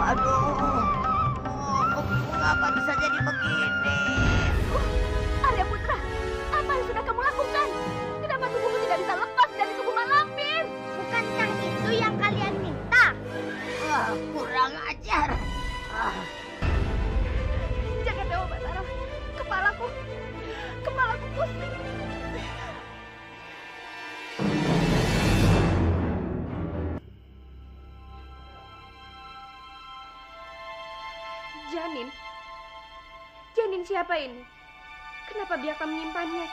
Aduh, mengapa bisa jadi begini? Arya Putra, apa yang sudah kamu lakukan? Kenapa tubuhmu tidak bisa lepas dari tubuh Malampir? Bukankah itu yang kalian minta? Kurang ajar. Jaga Dewa Batara, kepalaku pusing. Janin siapa ini? Kenapa biarkan menyimpannya?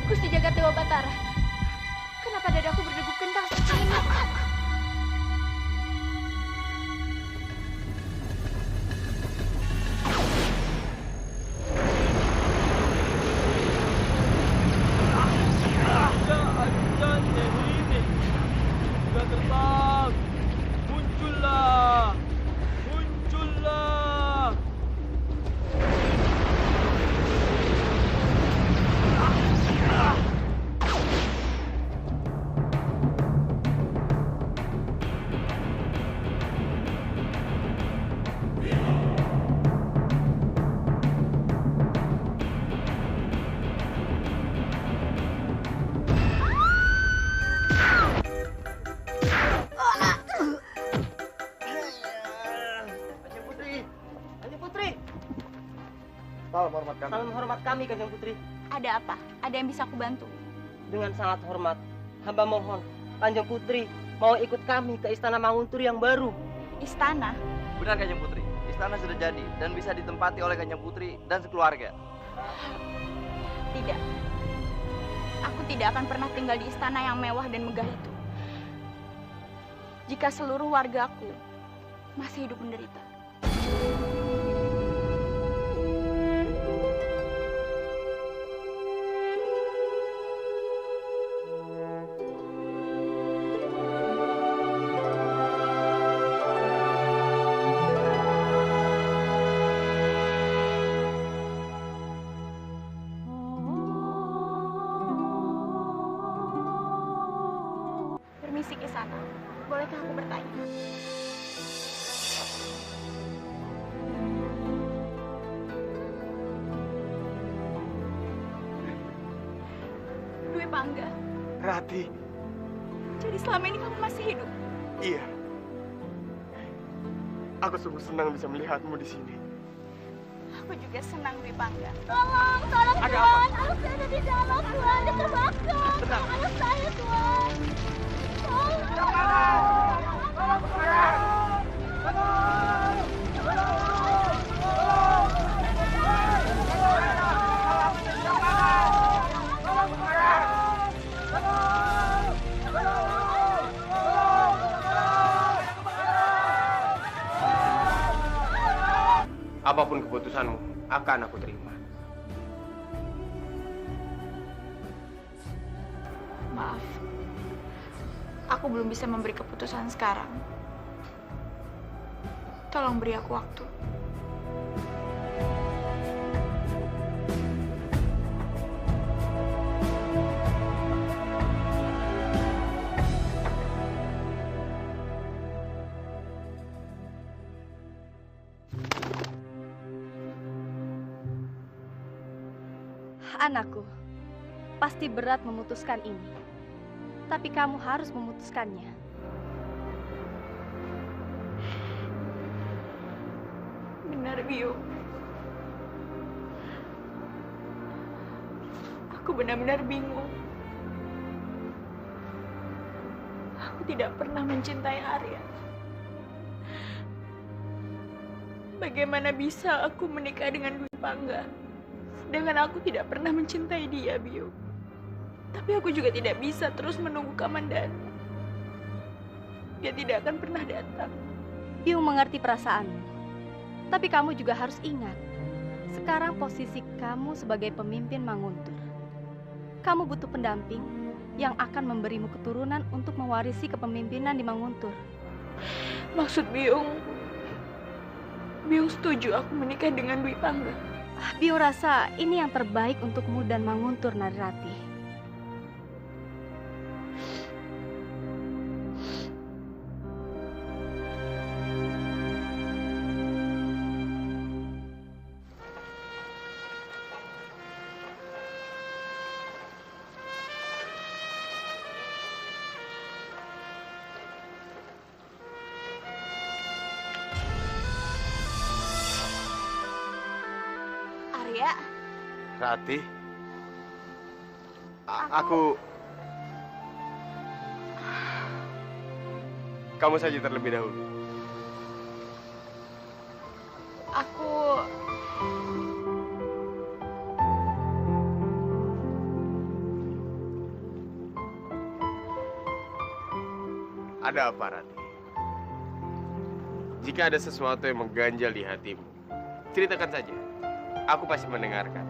Gusti Jagat Dewa Batara, kenapa dadaku berdegup kencang seperti ini? Salam hormat kami, Kanjeng Putri. Ada apa? Ada yang bisa aku bantu? Dengan sangat hormat, hamba mohon, Kanjeng Putri mau ikut kami ke Istana Manguntur yang baru. Istana? Benar, Kanjeng Putri. Istana sudah jadi dan bisa ditempati oleh Kanjeng Putri dan sekeluarga. Tidak. Aku tidak akan pernah tinggal di istana yang mewah dan megah itu. Jika seluruh wargaku masih hidup menderita. Permisi ke sana. Bolehkah aku bertanya? Dwi Pangga. Rati. Jadi selama ini kamu masih hidup? Iya. Aku sungguh senang bisa melihatmu di sini. Aku juga senang Dwi Pangga. Tolong Ada Tuan. Anak saya ada di dalam, Tuan. Dia terbakar. Tenang. Anak saya, Tuan. Apapun keputusanmu, akan aku terima. Maaf. Aku belum bisa memberi keputusan sekarang. Tolong beri aku waktu. Anakku, pasti berat memutuskan ini. Tapi kamu harus memutuskannya. Benar, Biung. Aku benar-benar bingung. Aku tidak pernah mencintai Arya. Bagaimana bisa aku menikah dengan Dwi Pangga? Sedangkan aku tidak pernah mencintai dia, Biung. Tapi aku juga tidak bisa terus menunggu Kamandanu. Dia tidak akan pernah datang. Biung mengerti perasaanmu. Tapi kamu juga harus ingat, sekarang posisi kamu sebagai pemimpin Manguntur. Kamu butuh pendamping yang akan memberimu keturunan untuk mewarisi kepemimpinan di Manguntur. Maksud Biung setuju aku menikah dengan Dwi Pangga? Biung rasa ini yang terbaik untukmu dan Manguntur, Narirati. Arya, Rati. Aku... Kamu saja terlebih dahulu. aku... Ada apa, Rati? Jika ada sesuatu yang mengganjal di hatimu, ceritakan saja. Aku pasti mendengarkan.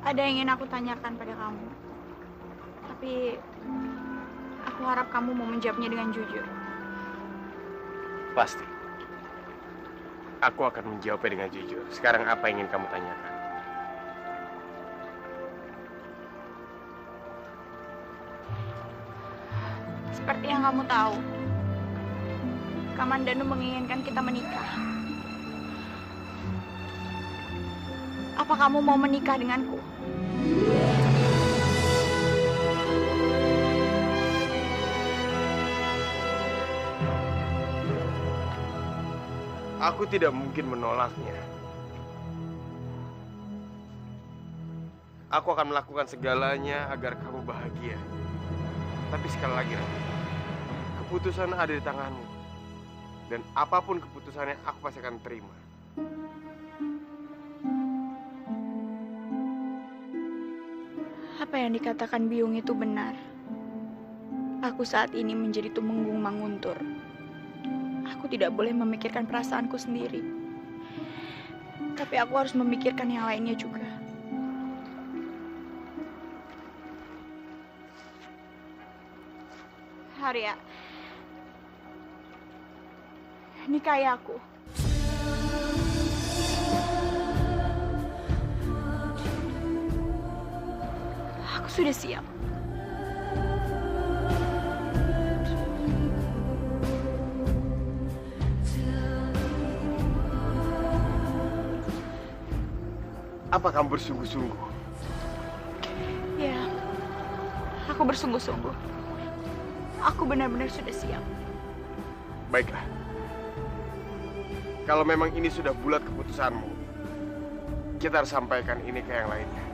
Ada yang ingin aku tanyakan pada kamu. Tapi aku harap kamu mau menjawabnya dengan jujur. Pasti. Aku akan menjawabnya dengan jujur. Sekarang apa yang ingin kamu tanyakan? Seperti yang kamu tahu, Kamandanu menginginkan kita menikah. Apa kamu mau menikah denganku? Aku tidak mungkin menolaknya. Aku akan melakukan segalanya agar kamu bahagia. Tapi sekali lagi, Rati, keputusan ada di tanganmu. Dan apapun keputusannya, aku pasti akan terima. Apa yang dikatakan Biung itu benar. Aku saat ini menjadi tumenggung Manguntur. Aku tidak boleh memikirkan perasaanku sendiri. Tapi aku harus memikirkan yang lainnya juga. Arya, nikahi aku. Aku sudah siap. Apa kamu bersungguh-sungguh? Ya, aku bersungguh-sungguh. Aku benar-benar sudah siap. Baiklah. Kalau memang ini sudah bulat keputusanmu, kita harus sampaikan ini ke yang lainnya.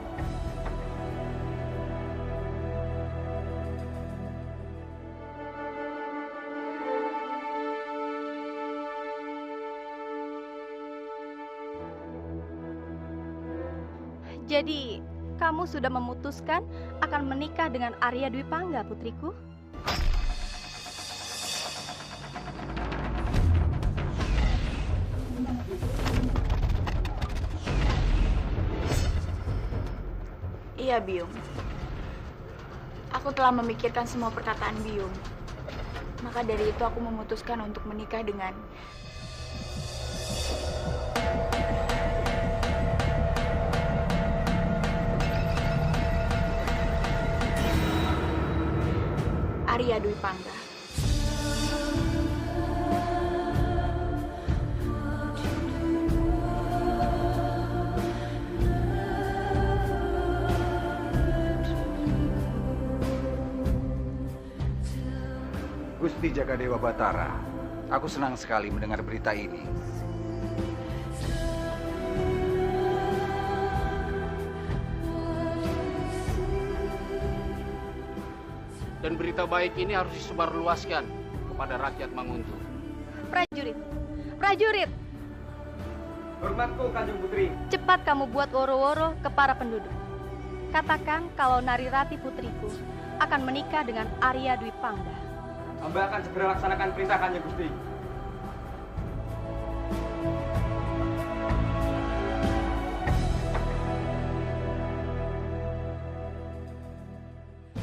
Jadi, kamu sudah memutuskan akan menikah dengan Arya Dwi Pangga, putriku? Iya, Biung. Aku telah memikirkan semua perkataan Biung. Maka dari itu aku memutuskan untuk menikah dengan Arya Dwi Pangga. Gusti Jagadewa Batara, aku senang sekali mendengar berita ini. Dan berita baik ini harus disebarluaskan kepada rakyat Manguntur. Prajurit, prajurit, Hormatku, Kanjeng Putri. cepat kamu buat woro-woro ke para penduduk. Katakan kalau Narirati putriku akan menikah dengan Arya Dwi Pangga. Hamba akan segera laksanakan perintah Kanjeng Gusti.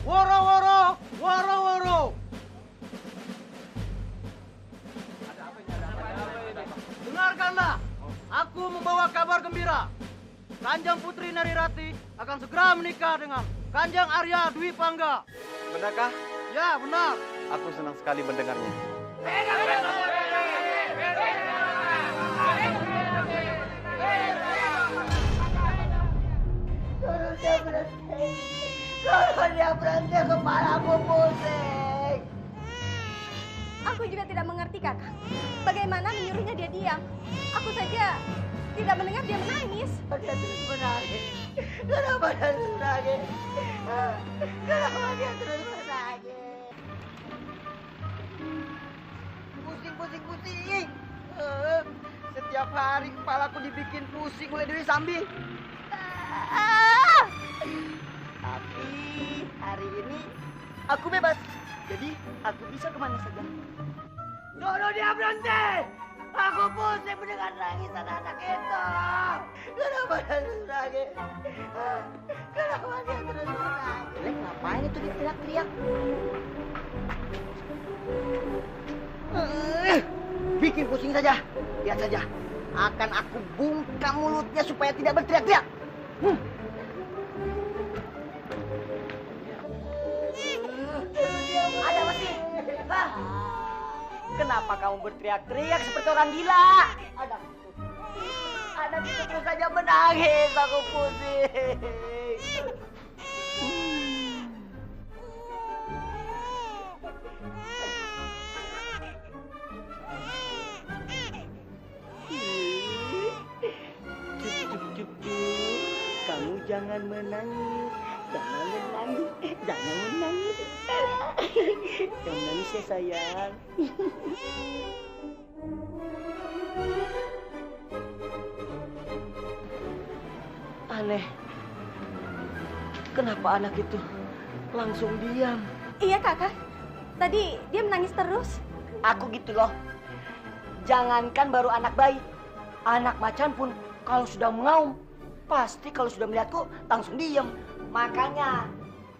Woro-woro, woro-woro. Ada apa ini? Aku membawa kabar gembira. Kanjeng Putri Narirati akan segera menikah dengan Kanjeng Arya Dwi Pangga. Benarkah? Ya, benar. Aku senang sekali mendengarnya. Suruh dia berhenti, kepalaku pusing. Aku juga tidak mengerti, Kakak. Bagaimana menyuruhnya dia diam? Aku saja tidak mendengar dia menangis. Dia terus menangis. Kenapa dia terus menangis? Kenapa dia terus menangis? Pusing. Setiap hari kepalaku dibikin pusing oleh Dewi Sambi. Tapi hari ini aku bebas. Jadi aku bisa kemana saja. Suruh dia berhenti. Aku pusing mendengar nangisan anak itu. Kenapa dia terus menangis? Kenapa dia terus menangis? Jelek, ngapain itu dia teriak-teriak? Bikin pusing saja. Lihat saja. Akan aku bungkam mulutnya supaya tidak berteriak-teriak. Ada apa sih? Hah? Kenapa kamu berteriak-teriak seperti orang gila? Anak itu terus saja menangis. Aku pusing. Cuk. Kamu jangan menangis. Jangan menangis. Jangan menangis ya sayang. Aneh. Kenapa anak itu langsung diam? Iya, Kakak. Tadi dia menangis terus. Aku gitu loh. Jangankan baru anak bayi. Anak macan pun kalau sudah mengaum, pasti kalau sudah melihatku langsung diam. Makanya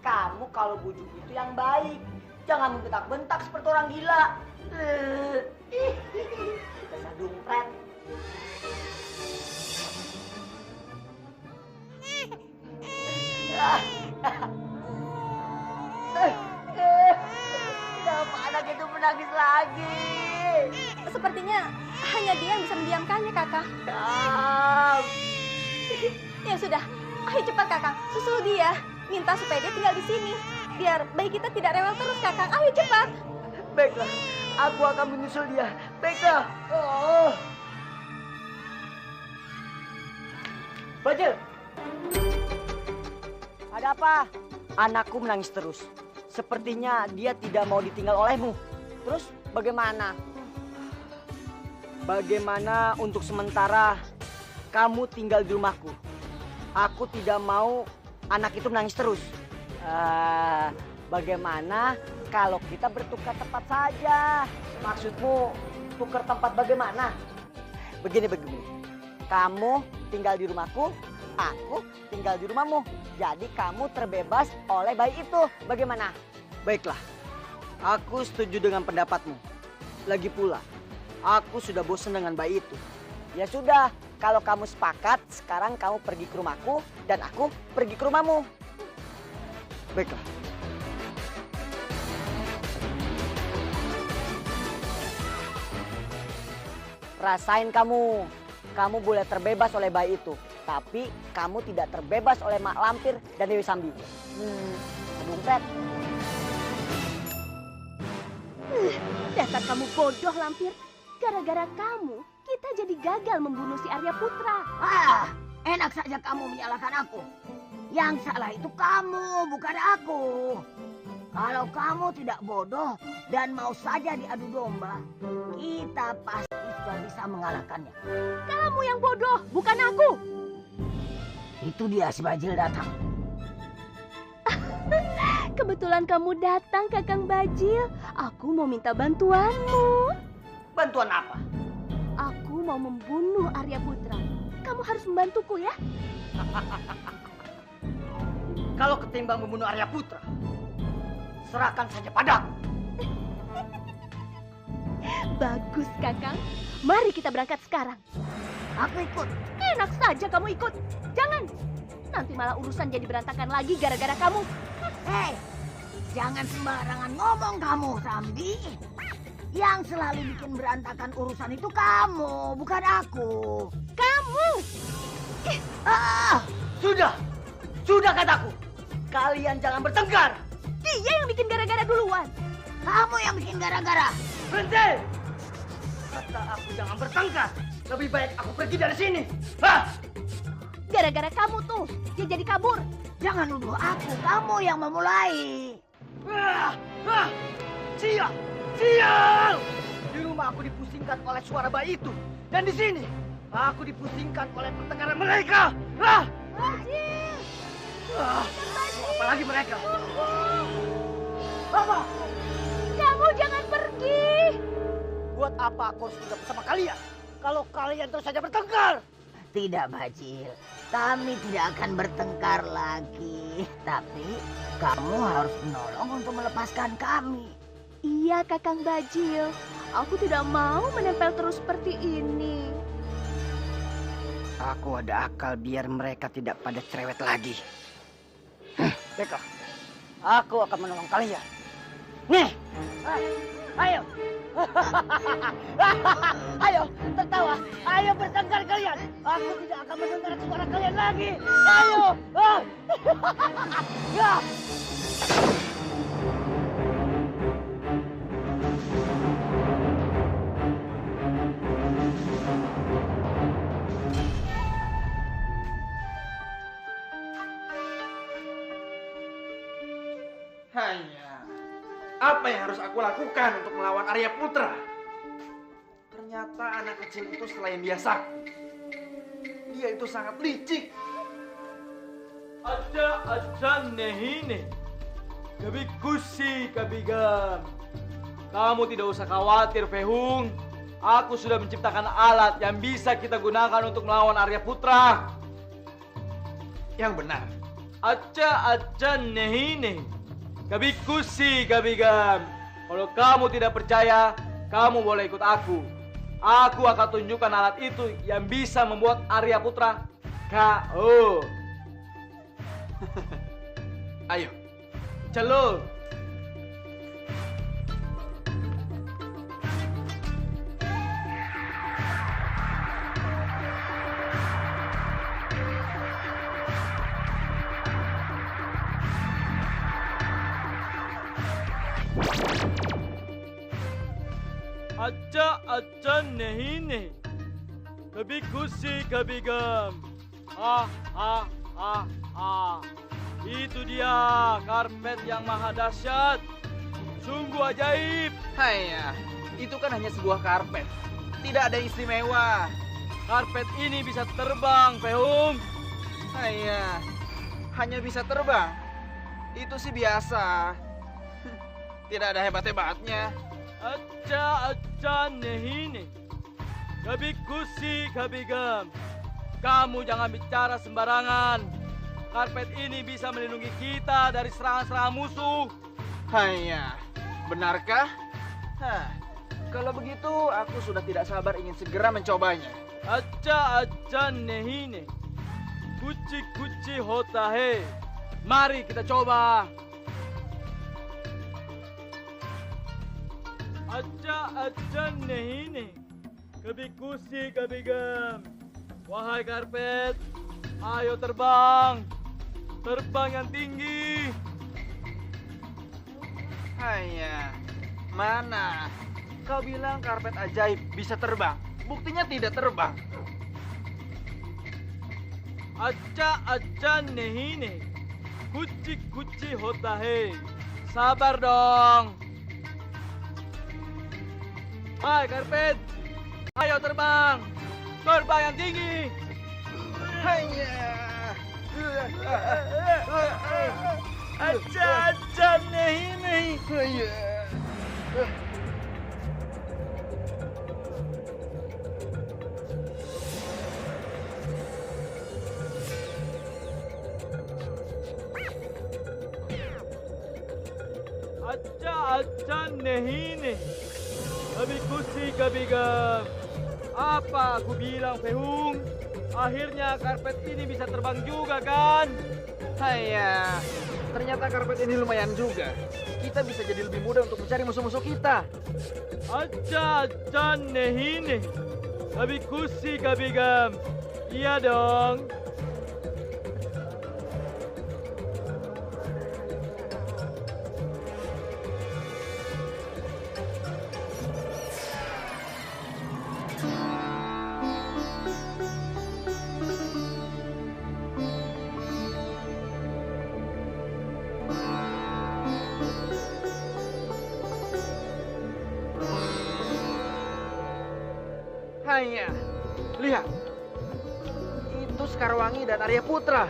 kamu kalau bujuk itu yang baik. Jangan membentak-bentak seperti orang gila. Dasar dumpret. Kenapa anak itu menangis lagi? Sepertinya hanya dia yang bisa mendiamkannya, Kakak. Ya sudah, ayo cepat, Kakak. Susul dia. Minta supaya dia tinggal di sini. Biar bayi kita tidak rewel terus, Kakak. Ayo cepat. Baiklah, aku akan menyusul dia. Baiklah. Oh. Bajil. Ada apa? Anakku menangis terus. Sepertinya dia tidak mau ditinggal olehmu. Terus bagaimana? Bagaimana untuk sementara kamu tinggal di rumahku? Aku tidak mau anak itu menangis terus. Bagaimana kalau kita bertukar tempat saja? Maksudmu tukar tempat bagaimana? Begini. Kamu tinggal di rumahku, aku tinggal di rumahmu. Jadi kamu terbebas oleh bayi itu. Bagaimana? Baiklah. Aku setuju dengan pendapatmu. Lagi pula, aku sudah bosan dengan bayi itu. Ya sudah, kalau kamu sepakat, sekarang kamu pergi ke rumahku dan aku pergi ke rumahmu. Baiklah. Rasain kamu. Kamu boleh terbebas oleh bayi itu. Tapi kamu tidak terbebas oleh Mak Lampir dan Dewi Sambi. Dumpet. Dasar kamu bodoh, Lampir. Gara-gara kamu, kita jadi gagal membunuh si Arya Putra. Enak saja kamu menyalahkan aku. Yang salah itu kamu, bukan aku. Kalau kamu tidak bodoh dan mau saja diadu domba, kita pasti sudah bisa mengalahkannya. Kamu yang bodoh, bukan aku. Itu dia si Bajil datang. Kebetulan kamu datang, Kakang Bajil. Aku mau minta bantuanmu. Bantuan apa? Aku mau membunuh Arya Putra. Kamu harus membantuku ya. Kalau ketimbang membunuh Arya Putra, serahkan saja padaku. Bagus, Kakang. Mari kita berangkat sekarang. Aku ikut. Enak saja kamu ikut. Jangan. Nanti malah urusan jadi berantakan lagi gara-gara kamu. Hei, jangan sembarangan ngomong kamu, Sambi. Yang selalu bikin berantakan urusan itu kamu, bukan aku. Kamu. Sudah. Sudah kataku. Kalian jangan bertengkar. Dia yang bikin gara-gara duluan. Kamu yang bikin gara-gara. Berhenti. Kata aku jangan bertengkar. Lebih baik aku pergi dari sini. Hah? Gara-gara kamu tuh, dia jadi kabur. Jangan nuduh aku, kamu yang memulai. Sial! Sial! Di rumah aku dipusingkan oleh suara bayi itu. Dan di sini, aku dipusingkan oleh pertengkaran mereka. Apalagi mereka. Apa? Kamu jangan pergi. Buat apa aku harus tinggal bersama kalian? Kalau kalian terus saja bertengkar. Tidak, Bajil. Kami tidak akan bertengkar lagi. Tapi kamu harus menolong untuk melepaskan kami. Iya, Kakang Bajil. Aku tidak mau menempel terus seperti ini. Aku ada akal biar mereka tidak pada cerewet lagi. Baiklah, aku akan menolong kalian. Nih, ayo. Ayo, tertawa. Ayo bertengkar kalian. Aku tidak akan mendengar suara kalian lagi. Ayo. Ya. Hanya apa yang harus aku lakukan untuk melawan Arya Putra? Ternyata anak kecil itu selain dia sakti, dia itu sangat licik. Aja nehine, kabi kusi kabigam. Kamu tidak usah khawatir, Fehung. Aku sudah menciptakan alat yang bisa kita gunakan untuk melawan Arya Putra. Yang benar. Aja nehine, kabi kusi kabigam. Kalau kamu tidak percaya, kamu boleh ikut aku. Aku akan tunjukkan alat itu yang bisa membuat Arya Putra KO. Ayo, celur. अच्छा नहीं नहीं कभी खुशी कभी गम itu dia karpet yang maha dahsyat, sungguh ajaib. Hanya itu kan hanya sebuah karpet, tidak ada istimewa. Karpet ini bisa terbang, Fehung. Hanya bisa terbang, itu sih biasa. Tidak ada hebat-hebatnya. Acha nehine, kabi kusi kabi gam. Kamu jangan bicara sembarangan. Karpet ini bisa melindungi kita dari serangan-serangan musuh. Benarkah? Kalau begitu aku sudah tidak sabar ingin segera mencobanya. Acha nehine, kuci hota he. Mari kita coba. Acha nehine, kabi kusi kabi gam. Wahai karpet, ayo terbang. Terbang yang tinggi. Mana? Kau bilang karpet ajaib bisa terbang. Buktinya tidak terbang. Acha nehine, kuci hota he. Sabar dong. Hai karpet, ayo terbang. Terbang yang tinggi. Acha nehine. अच्छा नहीं कभी खुशी कभी गम Apa aku bilang, Fehung? Akhirnya karpet ini bisa terbang juga kan? Haya, ternyata karpet ini lumayan juga. Kita bisa jadi lebih mudah untuk mencari musuh-musuh kita. Acha acha nehi nehi. Kabhi khushi kabhi gam. Iya dong. Hanya, lihat. Itu Sekarwangi dan Arya Putra.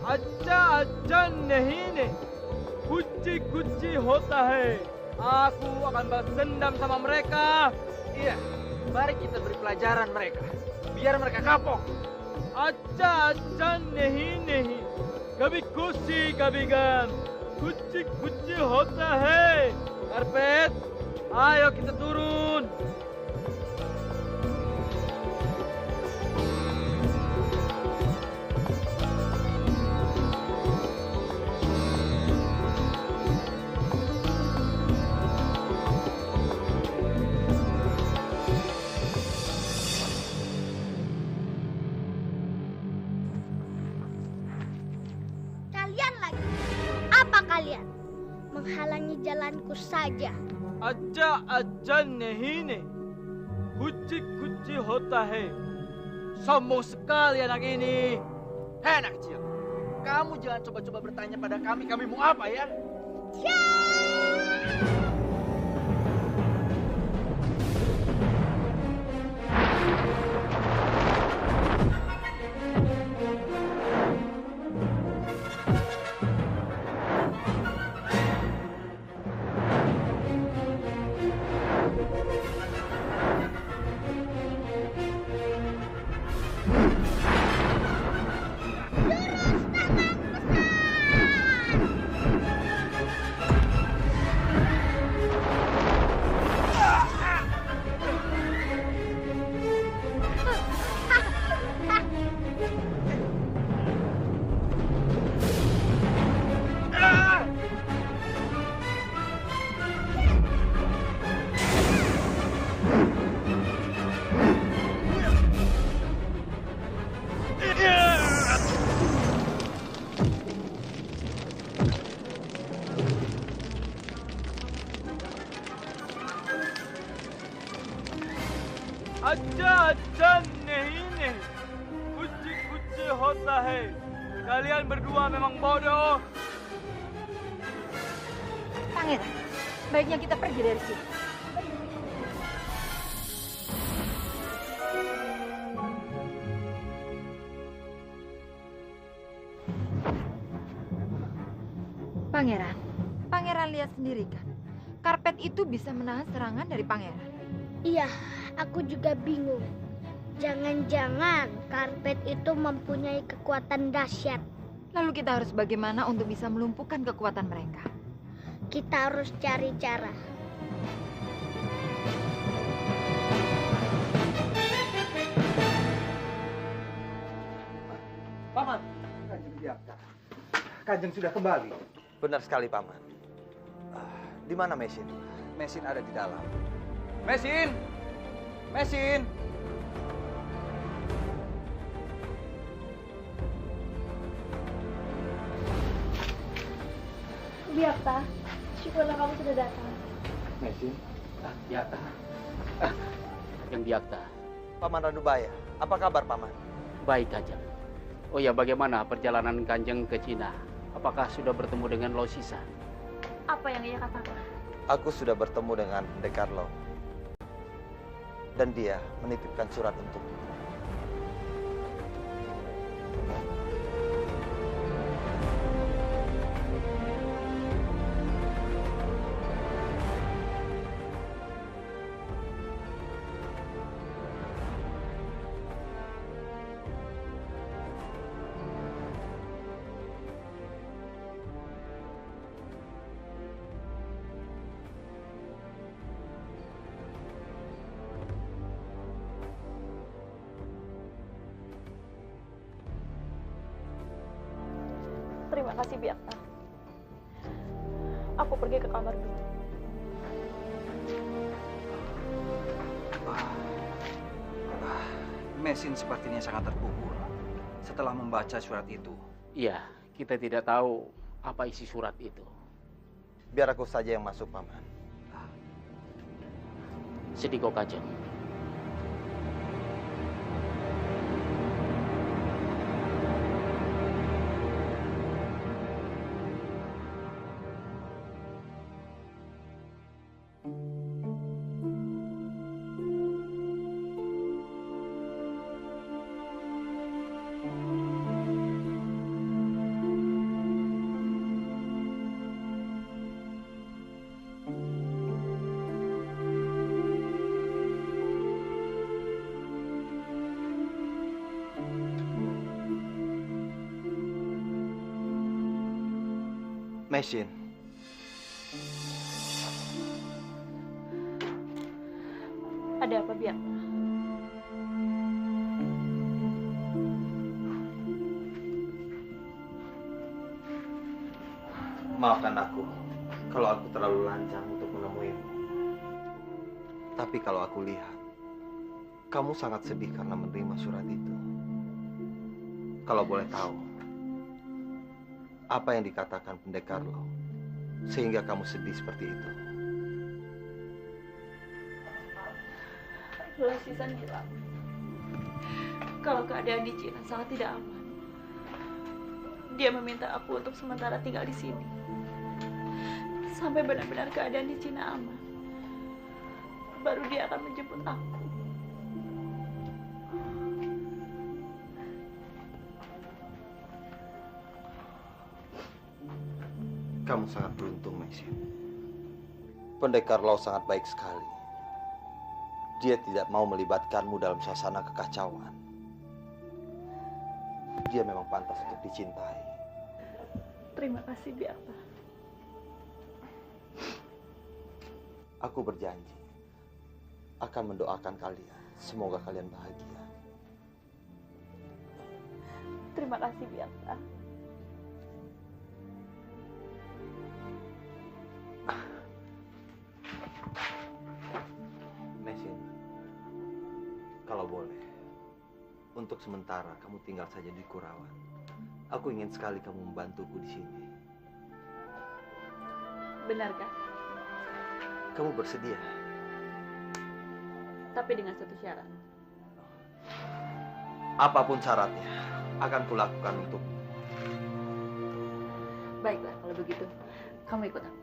Acha acha nehi nehi. Kuchi kuchi hota hai. Aku akan balas dendam sama mereka. Iya, mari kita beri pelajaran mereka. Biar mereka kapok. Acha acha nehi nehi. Kabhi khushi kabhi gam. Kuchi kuchi hota hai. Karpet, ayo kita turun. Kalian lagi. Apa kalian? Menghalangi jalanku saja. Acha acha nehi nehi. Kuchi kuchi hota hai. Sombong sekali anak ini. Hei anak kecil, kamu jangan coba-coba bertanya pada kami mau apa ya? Acha acha nehi nehi. Kuchi kuchi hota hai. Kalian berdua memang bodoh. Pangeran, baiknya kita pergi dari sini. Pangeran, Pangeran lihat sendiri kan, karpet itu bisa menahan serangan dari Pangeran. Iya, aku juga bingung. Jangan-jangan karpet itu mempunyai kekuatan dahsyat. Lalu kita harus bagaimana untuk bisa melumpuhkan kekuatan mereka? Kita harus cari cara. Paman, Kanjeng Biakta. Kanjeng sudah kembali. Benar sekali, Paman. Di mana Mesin? Mesin ada di dalam. Mesin! Mesin! Biakta, syukurlah kamu sudah datang. Mesin, Biakta. Yang Biakta. Paman Ranubaya, apa kabar, Paman? Baik, Kanjeng. Oh ya, bagaimana perjalanan Kanjeng ke Cina? Apakah sudah bertemu dengan Lo Sisa? Apa yang ia katakan? Aku sudah bertemu dengan Pendekar Lo. Dan dia menitipkan surat untukku. Terima kasih Biakta. Aku pergi ke kamar dulu. Mesin sepertinya sangat terpukul setelah membaca surat itu. Iya, kita tidak tahu apa isi surat itu. Biar aku saja yang masuk, Paman. Sediko Kanjeng. Mesin. Ada apa Biakta? Maafkan aku kalau aku terlalu lancang untuk menemuimu. Tapi kalau aku lihat, kamu sangat sedih karena menerima surat itu. Kalau boleh tahu, apa yang dikatakan pendekar lo sehingga kamu sedih seperti itu? Losisan bilang kalau keadaan di Cina sangat tidak aman. Dia meminta aku untuk sementara tinggal di sini sampai benar-benar keadaan di Cina aman. Baru dia akan menjemput aku. Kamu sangat beruntung, Mesin. Pendekar Lau sangat baik sekali. Dia tidak mau melibatkanmu dalam suasana kekacauan. Dia memang pantas untuk dicintai. Terima kasih, Biakta. Aku berjanji akan mendoakan kalian. Semoga kalian bahagia. Terima kasih, Biakta. Mesin, kalau boleh, untuk sementara kamu tinggal saja di Kurawan. Aku ingin sekali kamu membantuku di sini. Benarkah? Kamu bersedia? Tapi dengan satu syarat. Apapun syaratnya, akan kulakukan untukmu. Baiklah, kalau begitu, kamu ikut aku.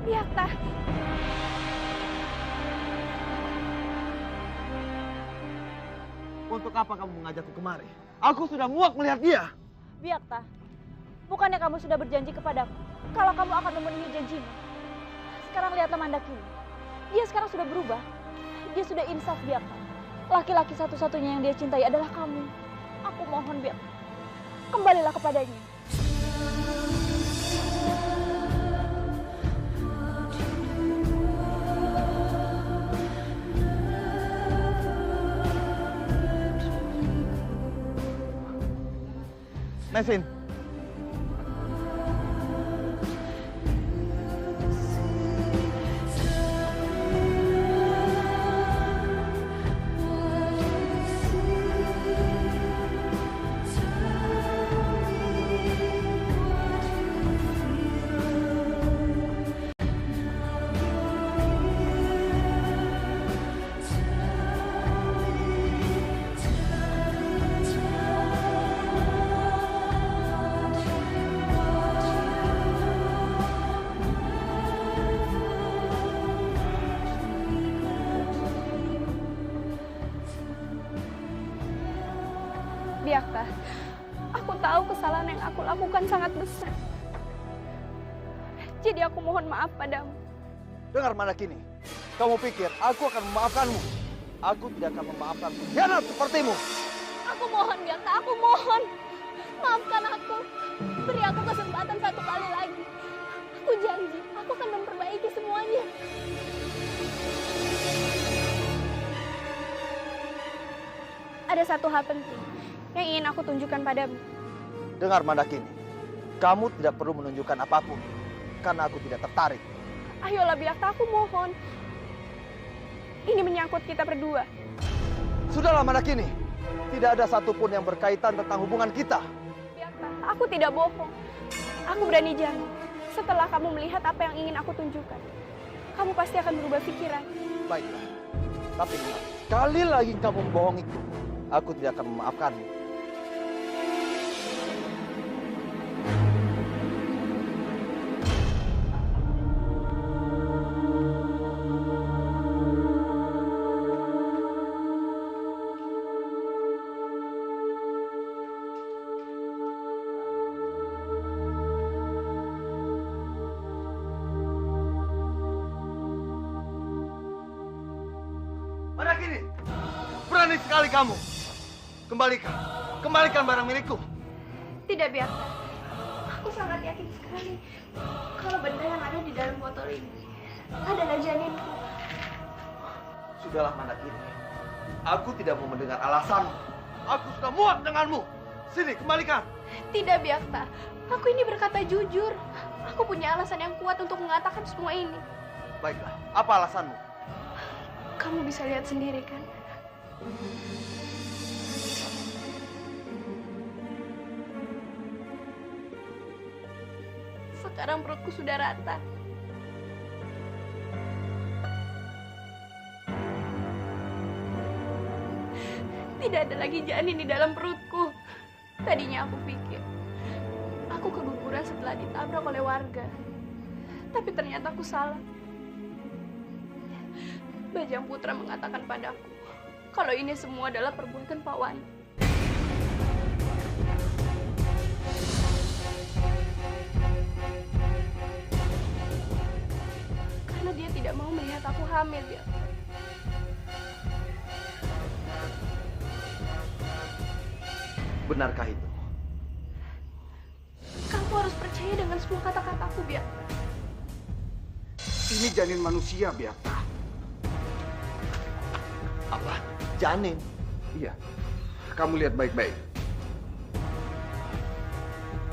Biakta. Untuk apa kamu mengajakku kemari? Aku sudah muak melihat dia. Biakta, bukannya kamu sudah berjanji kepadaku kalau kamu akan memenuhi janjimu? Sekarang lihatlah Mandakini. Dia sekarang sudah berubah. Dia sudah insaf, Biakta. Laki-laki satu-satunya yang dia cintai adalah kamu. Aku mohon, Biakta, kembalilah kepadanya. Mesin. Biakta, aku tahu kesalahan yang aku lakukan sangat besar. Jadi aku mohon maaf padamu. Dengar Mandakini, kamu pikir aku akan memaafkanmu? Aku tidak akan memaafkan pengkhianat sepertimu. Aku mohon, Biakta, aku mohon. Maafkan aku. Beri aku kesempatan satu kali lagi. Aku janji, aku akan memperbaiki semuanya. Ada satu hal penting yang ingin aku tunjukkan padamu. Dengar Mandakini, kamu tidak perlu menunjukkan apapun, karena aku tidak tertarik. Ayolah Biakta, aku mohon. Ini menyangkut kita berdua. Sudahlah Mandakini, tidak ada satupun yang berkaitan tentang hubungan kita. Biakta, aku tidak bohong. Aku berani janji, setelah kamu melihat apa yang ingin aku tunjukkan, kamu pasti akan berubah pikiran. Baiklah, tapi ingat, sekali lagi kamu membohongiku, aku tidak akan memaafkanmu. Mandakini, berani sekali kamu. Kembalikan barang milikku. Tidak, Biakta. Aku sangat yakin sekali kalau benda yang ada di dalam botol ini adalah janinku. Sudahlah Mandakini, aku tidak mau mendengar alasanmu. Aku sudah muak denganmu. Sini, kembalikan. Tidak, Biakta. Aku ini berkata jujur. Aku punya alasan yang kuat untuk mengatakan semua ini. Baiklah, apa alasanmu? Kamu bisa lihat sendiri kan? Sekarang perutku sudah rata. Tidak ada lagi janin di dalam perutku. Tadinya aku pikir aku keguguran setelah ditabrak oleh warga. Tapi ternyata aku salah. Bajang Putra mengatakan padaku kalau ini semua adalah perbuatan Pak Wan. Karena dia tidak mau melihat aku hamil, ya. Benarkah itu? Kamu harus percaya dengan semua kata-kataku, Biakta. Ini janin manusia, Biakta. Apa? Janin? Iya. Kamu lihat baik-baik.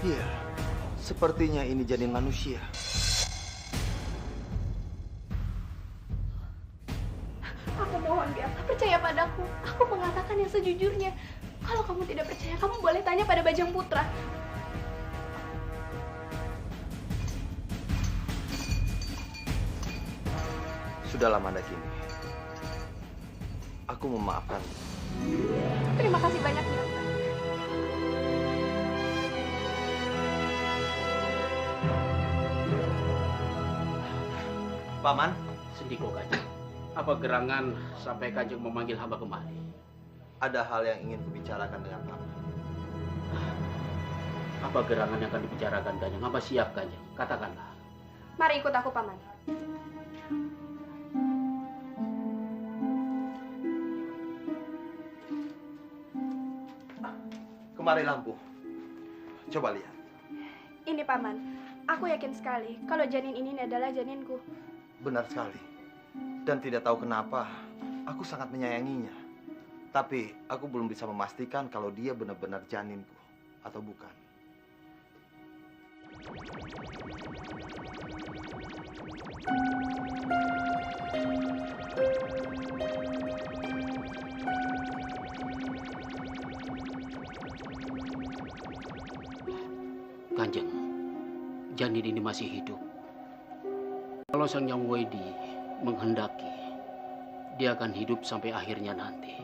Iya. Sepertinya ini janin manusia. Aku mohon, Biakta, percaya padaku. Aku mengatakan yang sejujurnya. Kalau kamu tidak percaya, kamu boleh tanya pada Bajang Putra. Sudahlah Mandakini. Aku memaafkan. Terima kasih banyak, Biakta. Paman, Sendiko Kanjeng. Apa gerangan sampai Kanjeng memanggil hamba kemari? ada hal yang ingin kubicarakan dengan Paman. Apa gerangan yang akan dibicarakan Kanjeng? Hamba siap Kanjeng, katakanlah. Mari ikut aku, Paman. Kemari lampu. Coba lihat. Ini, Paman. Aku yakin sekali kalau janin ini adalah janinku. Benar sekali. Dan tidak tahu kenapa, aku sangat menyayanginya. Tapi aku belum bisa memastikan kalau dia benar-benar janinku atau bukan. Kanjeng, janin ini masih hidup. Kalau Sang Yang Widi menghendaki, dia akan hidup sampai akhirnya nanti.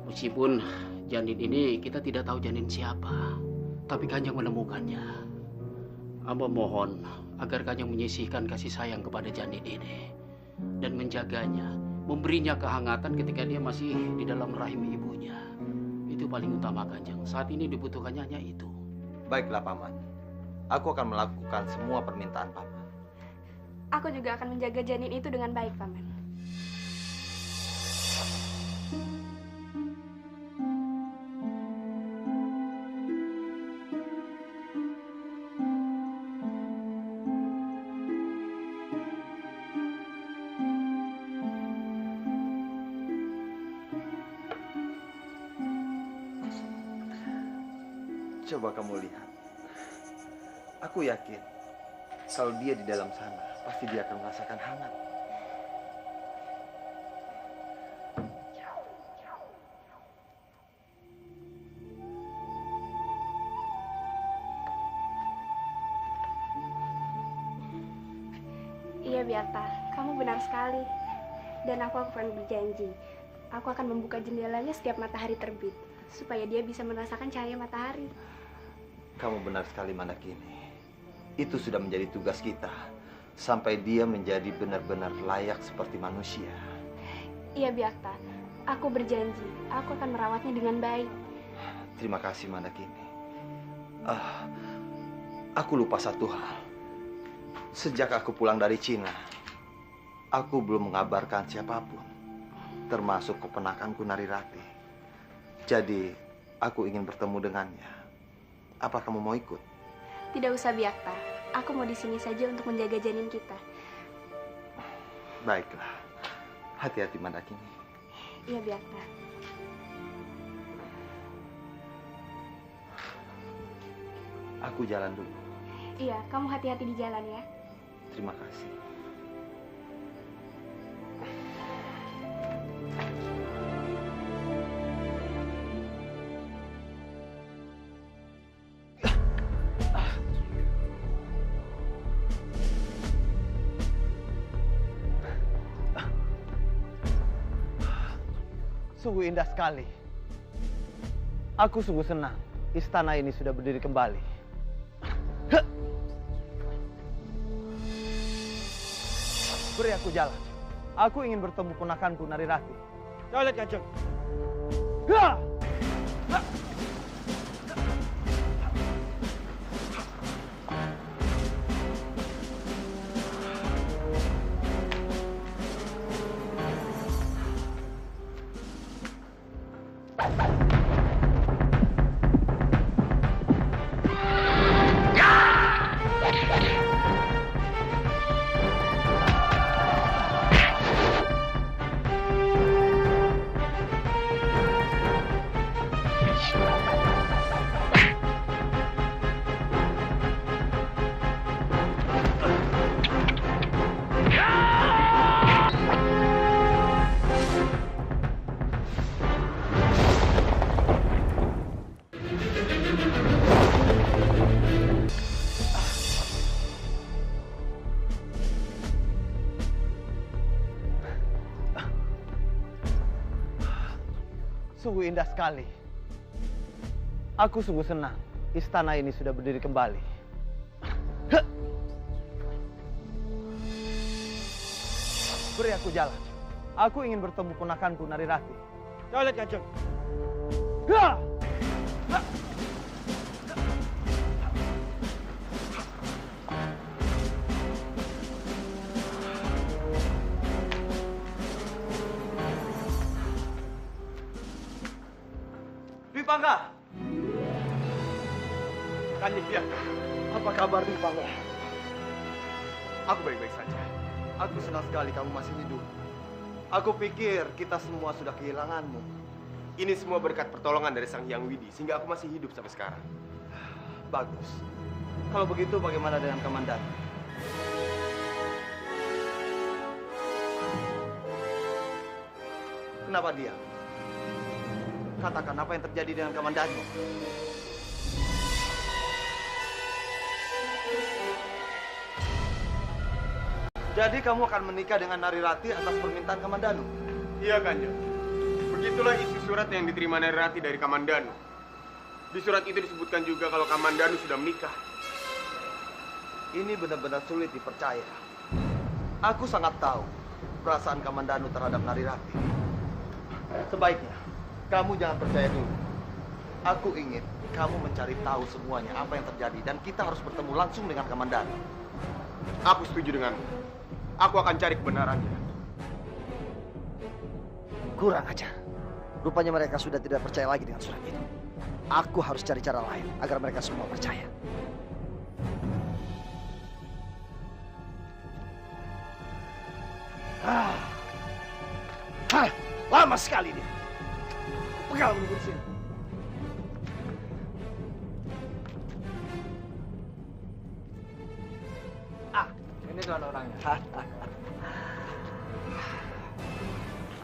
Meskipun janin ini kita tidak tahu janin siapa, tapi Kanjeng menemukannya. Hamba mohon agar Kanjeng menyisihkan kasih sayang kepada janin ini dan menjaganya, memberinya kehangatan ketika dia masih di dalam rahim ibunya. Itu paling utama Kanjeng. Saat ini dibutuhkannya hanya itu. Baiklah Paman. Aku akan melakukan semua permintaan Paman. Aku juga akan menjaga janin itu dengan baik, Paman. Coba kamu lihat. Aku yakin kalau dia di dalam sana, pasti dia akan merasakan hangat. Iya Biarta, kamu benar sekali. Dan aku akan berjanji, aku akan membuka jendelanya setiap matahari terbit, supaya dia bisa merasakan cahaya matahari. Kamu benar sekali Mandakini. Itu sudah menjadi tugas kita, sampai dia menjadi benar-benar layak seperti manusia. Iya Biarta, aku berjanji, aku akan merawatnya dengan baik. Terima kasih Mandakini. Aku lupa satu hal. Sejak aku pulang dari Cina, aku belum mengabarkan siapapun, termasuk keponakanku Narirati. Jadi, aku ingin bertemu dengannya. Apa kamu mau ikut? Tidak usah Biarta, aku mau di sini saja untuk menjaga janin kita. Baiklah, hati-hati Mandakini. Iya Biarta. Aku jalan dulu. Iya, kamu hati-hati di jalan ya. Terima kasih. Sungguh indah sekali. Aku sungguh senang istana ini sudah berdiri kembali. Beri aku jalan. Aku ingin bertemu ponakanku Narirati. Jalan Kanjeng. Sungguh indah sekali. Aku sungguh senang istana ini sudah berdiri kembali. Beri aku jalan. Aku ingin bertemu ponakanku Narirati. Jalan Kanjeng. Pangga. Kanjeng Biarta. Apa kabar Dwi Pangga? Aku baik-baik saja. Aku senang sekali kamu masih hidup. Aku pikir kita semua sudah kehilanganmu. Ini semua berkat pertolongan dari Sang Hyang Widi, sehingga aku masih hidup sampai sekarang. Bagus. Kalau begitu bagaimana dengan Kamandan? Kenapa diam? Katakan apa yang terjadi dengan Kamandanmu. Jadi kamu akan menikah dengan Narirati atas permintaan Kamandanu? Iya, Kanjeng. Begitulah isi surat yang diterima Narirati dari Kamandanu. Di surat itu disebutkan juga kalau Kamandanu sudah menikah. Ini benar-benar sulit dipercaya. Aku sangat tahu perasaan Kamandanu terhadap Narirati. Sebaiknya kamu jangan percaya dulu. Aku ingin kamu mencari tahu semuanya apa yang terjadi dan kita harus bertemu langsung dengan Kamandanu. Aku setuju denganmu. Aku akan cari kebenarannya. Kurang ajar. Rupanya mereka sudah tidak percaya lagi dengan surat itu. Aku harus cari cara lain agar mereka semua percaya. Lama sekali dia. Pegang menunggu di sini.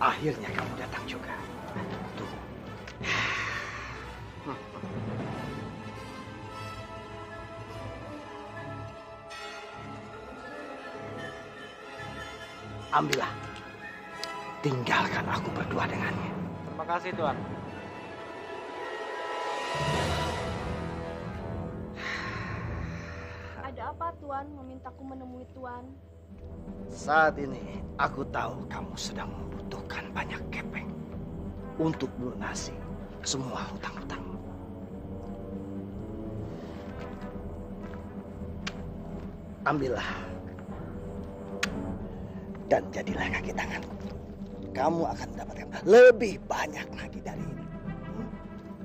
Akhirnya kamu datang juga. Tunggu. Ambillah. Tinggalkan aku berdua dengannya. Terima kasih, Tuan. Ada apa Tuan memintaku menemui Tuan? Saat ini aku tahu kamu sedang membutuhkan banyak kepeng untuk melunasi semua hutang-hutang. Ambillah dan jadilah kaki tanganku. Kamu akan mendapatkan lebih banyak lagi dari ini.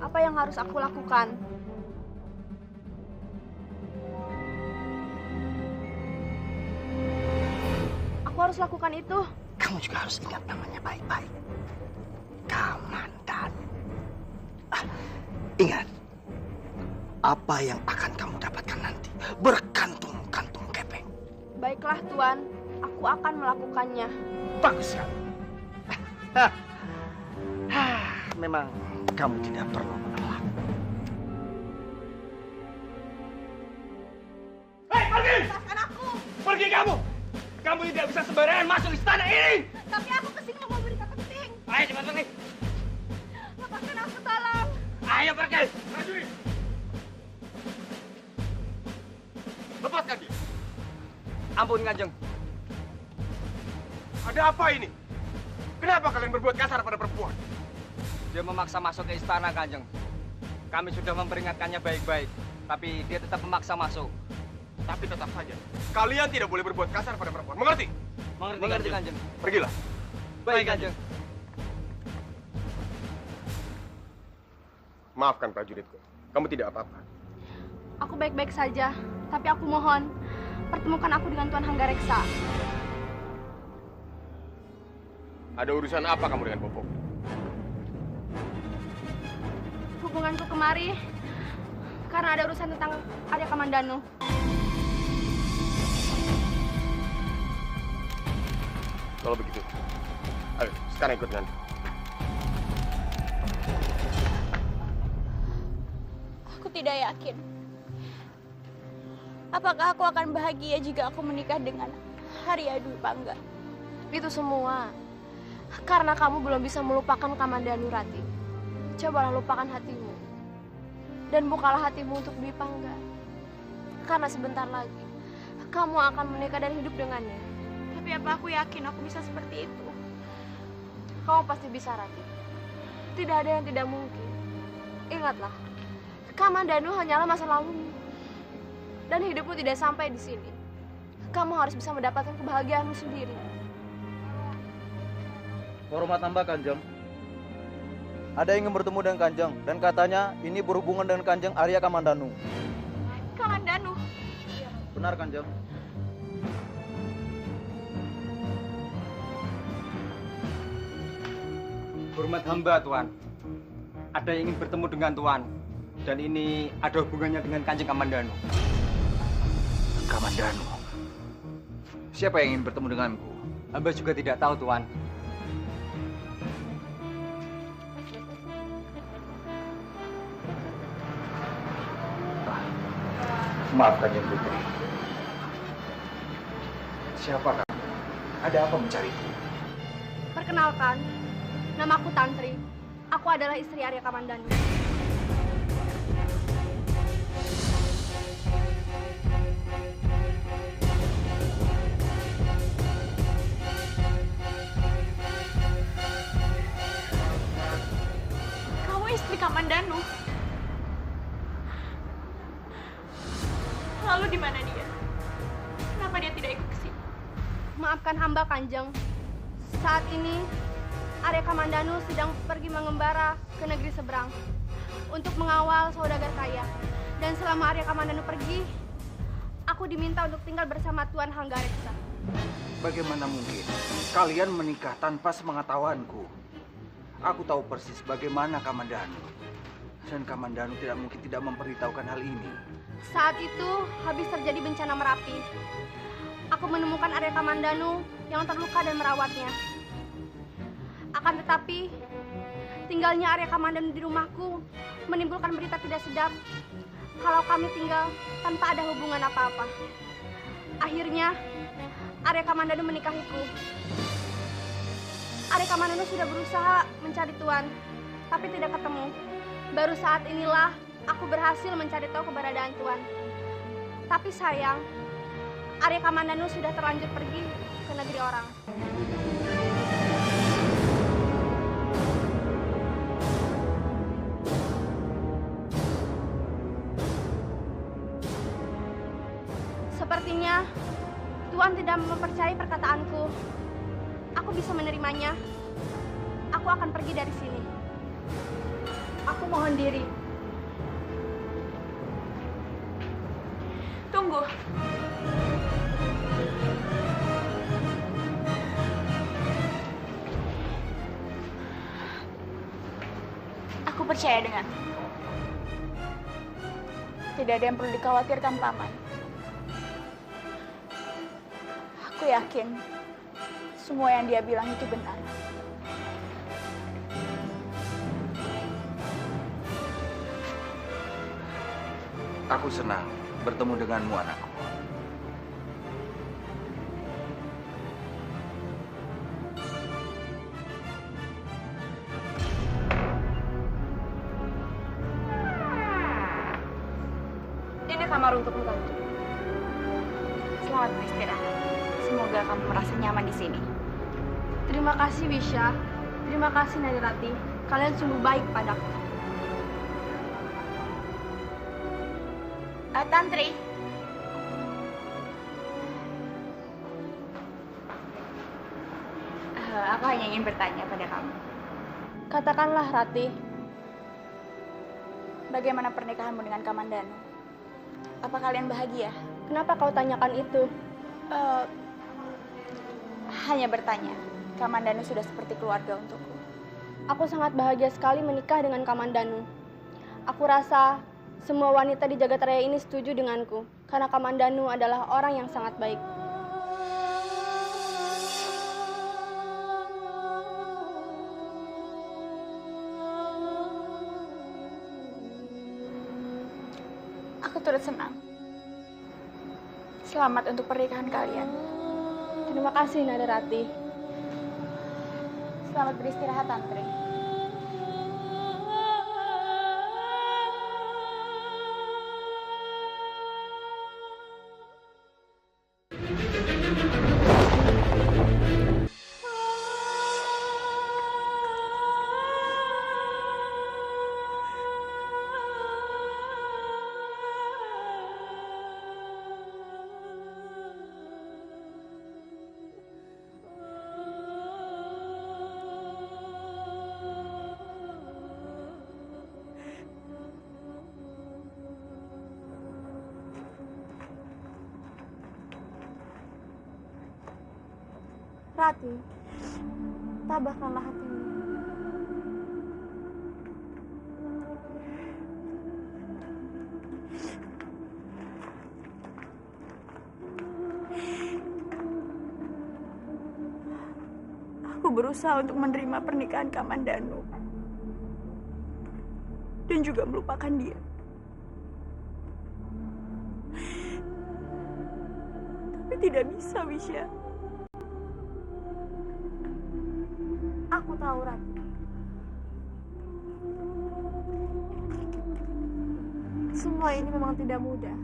Apa yang harus aku lakukan? Aku harus lakukan itu. Kamu juga harus ingat namanya baik-baik. Kamandan. Ingat, apa yang akan kamu dapatkan nanti berkantung-kantung kepeng. Baiklah Tuan, aku akan melakukannya. Bagus sekali. Memang kamu tidak perlu menolak. Hei, pergi! Lepaskan aku! Pergi kamu! Kamu tidak bisa sembarangan masuk istana ini! Tapi aku kesini mau memberi kepenting. Ayo cepat pergi! Lepaskan aku, tolong! Ayo pergi! Prajurit! Lepaskan dia! Ampun, Kanjeng. Ada apa ini? Kenapa kalian berbuat kasar pada perempuan? Dia memaksa masuk ke istana, Kanjeng. Kami sudah memperingatkannya baik-baik, tapi dia tetap memaksa masuk. Tapi tetap saja, kalian tidak boleh berbuat kasar pada perempuan. Mengerti? Mengerti, Kanjeng. Pergilah. Baik, Kanjeng. Maafkan prajuritku. Kamu tidak apa-apa. Aku baik-baik saja, tapi aku mohon, pertemukan aku dengan Tuan Hanggareksa. Ada urusan apa kamu dengan Bopo? Hubunganku kemari karena ada urusan tentang Arya Kamandanu. Kalau begitu, ayo sekarang ikut dengan. Aku tidak yakin. Apakah aku akan bahagia jika aku menikah dengan Arya Dwi Pangga? Itu semua karena kamu belum bisa melupakan Kamandanu, Rati. Cobalah lupakan hatimu dan bukalah hatimu untuk Dwi Pangga. Karena sebentar lagi kamu akan menikah dan hidup dengannya. Tapi apa aku yakin aku bisa seperti itu? Kamu pasti bisa, Rati. Tidak ada yang tidak mungkin. Ingatlah, Kamandanu hanyalah masa lalumu. Dan hidupmu tidak sampai di sini. Kamu harus bisa mendapatkan kebahagiaanmu sendiri. Hormat hamba, Kanjeng. Ada yang ingin bertemu dengan Kanjeng, dan katanya ini berhubungan dengan Kanjeng Arya Kamandanu. Kamandanu? Benar, Kanjeng. Hormat hamba, Tuan. Ada yang ingin bertemu dengan Tuan, dan ini ada hubungannya dengan Kanjeng Kamandanu. Kamandanu? Siapa yang ingin bertemu denganku? Hamba juga tidak tahu, Tuan. Maaf, Kanjeng Putri. Siapa kamu? Ada apa mencariku? Perkenalkan, namaku Tantri. Aku adalah istri Arya Kamandanu. Kamu istri Kamandanu? Lalu di mana dia? Kenapa dia tidak ikut ke sini? Maafkan hamba, Kanjeng. Saat ini Arya Kamandanu sedang pergi mengembara ke negeri seberang untuk mengawal saudagar kaya. Dan selama Arya Kamandanu pergi, aku diminta untuk tinggal bersama Tuan Hanggareksa. Bagaimana mungkin kalian menikah tanpa sepengetahuanku? Aku tahu persis bagaimana Kamandanu. Dan Kamandanu tidak mungkin tidak memberitahukan hal ini. Saat itu habis terjadi bencana Merapi. aku menemukan Arya Kamandanu yang terluka dan merawatnya. Akan tetapi, tinggalnya Arya Kamandanu di rumahku menimbulkan berita tidak sedap kalau kami tinggal tanpa ada hubungan apa-apa. Akhirnya, Arya Kamandanu menikahiku. Arya Kamandanu sudah berusaha mencari Tuan, tapi tidak ketemu. Baru saat inilah aku berhasil mencari tahu keberadaan Tuan. Tapi sayang, Arya Kamandanu sudah terlanjur pergi ke negeri orang. Sepertinya Tuan tidak mempercayai perkataanku. Aku bisa menerimanya. Aku akan pergi dari sini. Aku mohon diri. Tunggu. Aku percaya dengan. Tidak ada yang perlu dikhawatirkan, Paman. Aku yakin semua yang dia bilang itu benar. Aku senang bertemu denganmu, anakku. Ini kamar untukmu, Tante. Selamat beristirahat. Semoga kamu merasa nyaman di sini. Terima kasih, Wisha. Terima kasih, Nadirati. Kalian sungguh baik padaku. Tantri. Aku hanya ingin bertanya pada kamu. Katakanlah, Rati. Bagaimana pernikahanmu dengan Kamandanu? Apa kalian bahagia? Kenapa kau tanyakan itu? Hanya bertanya. Kamandanu sudah seperti keluarga untukku. Aku sangat bahagia sekali menikah dengan Kamandanu. Aku rasa semua wanita di jagat raya ini setuju denganku, karena Kamandanu adalah orang yang sangat baik. Aku turut senang. Selamat untuk pernikahan kalian. Terima kasih, Nadirati. Selamat beristirahat, Tantri. Rati, tabahkanlah hatimu. Aku berusaha untuk menerima pernikahan Kamandanu dan juga melupakan dia. Tapi tidak bisa, Wisha. Aku tahu, Rati. Semua ini memang tidak mudah.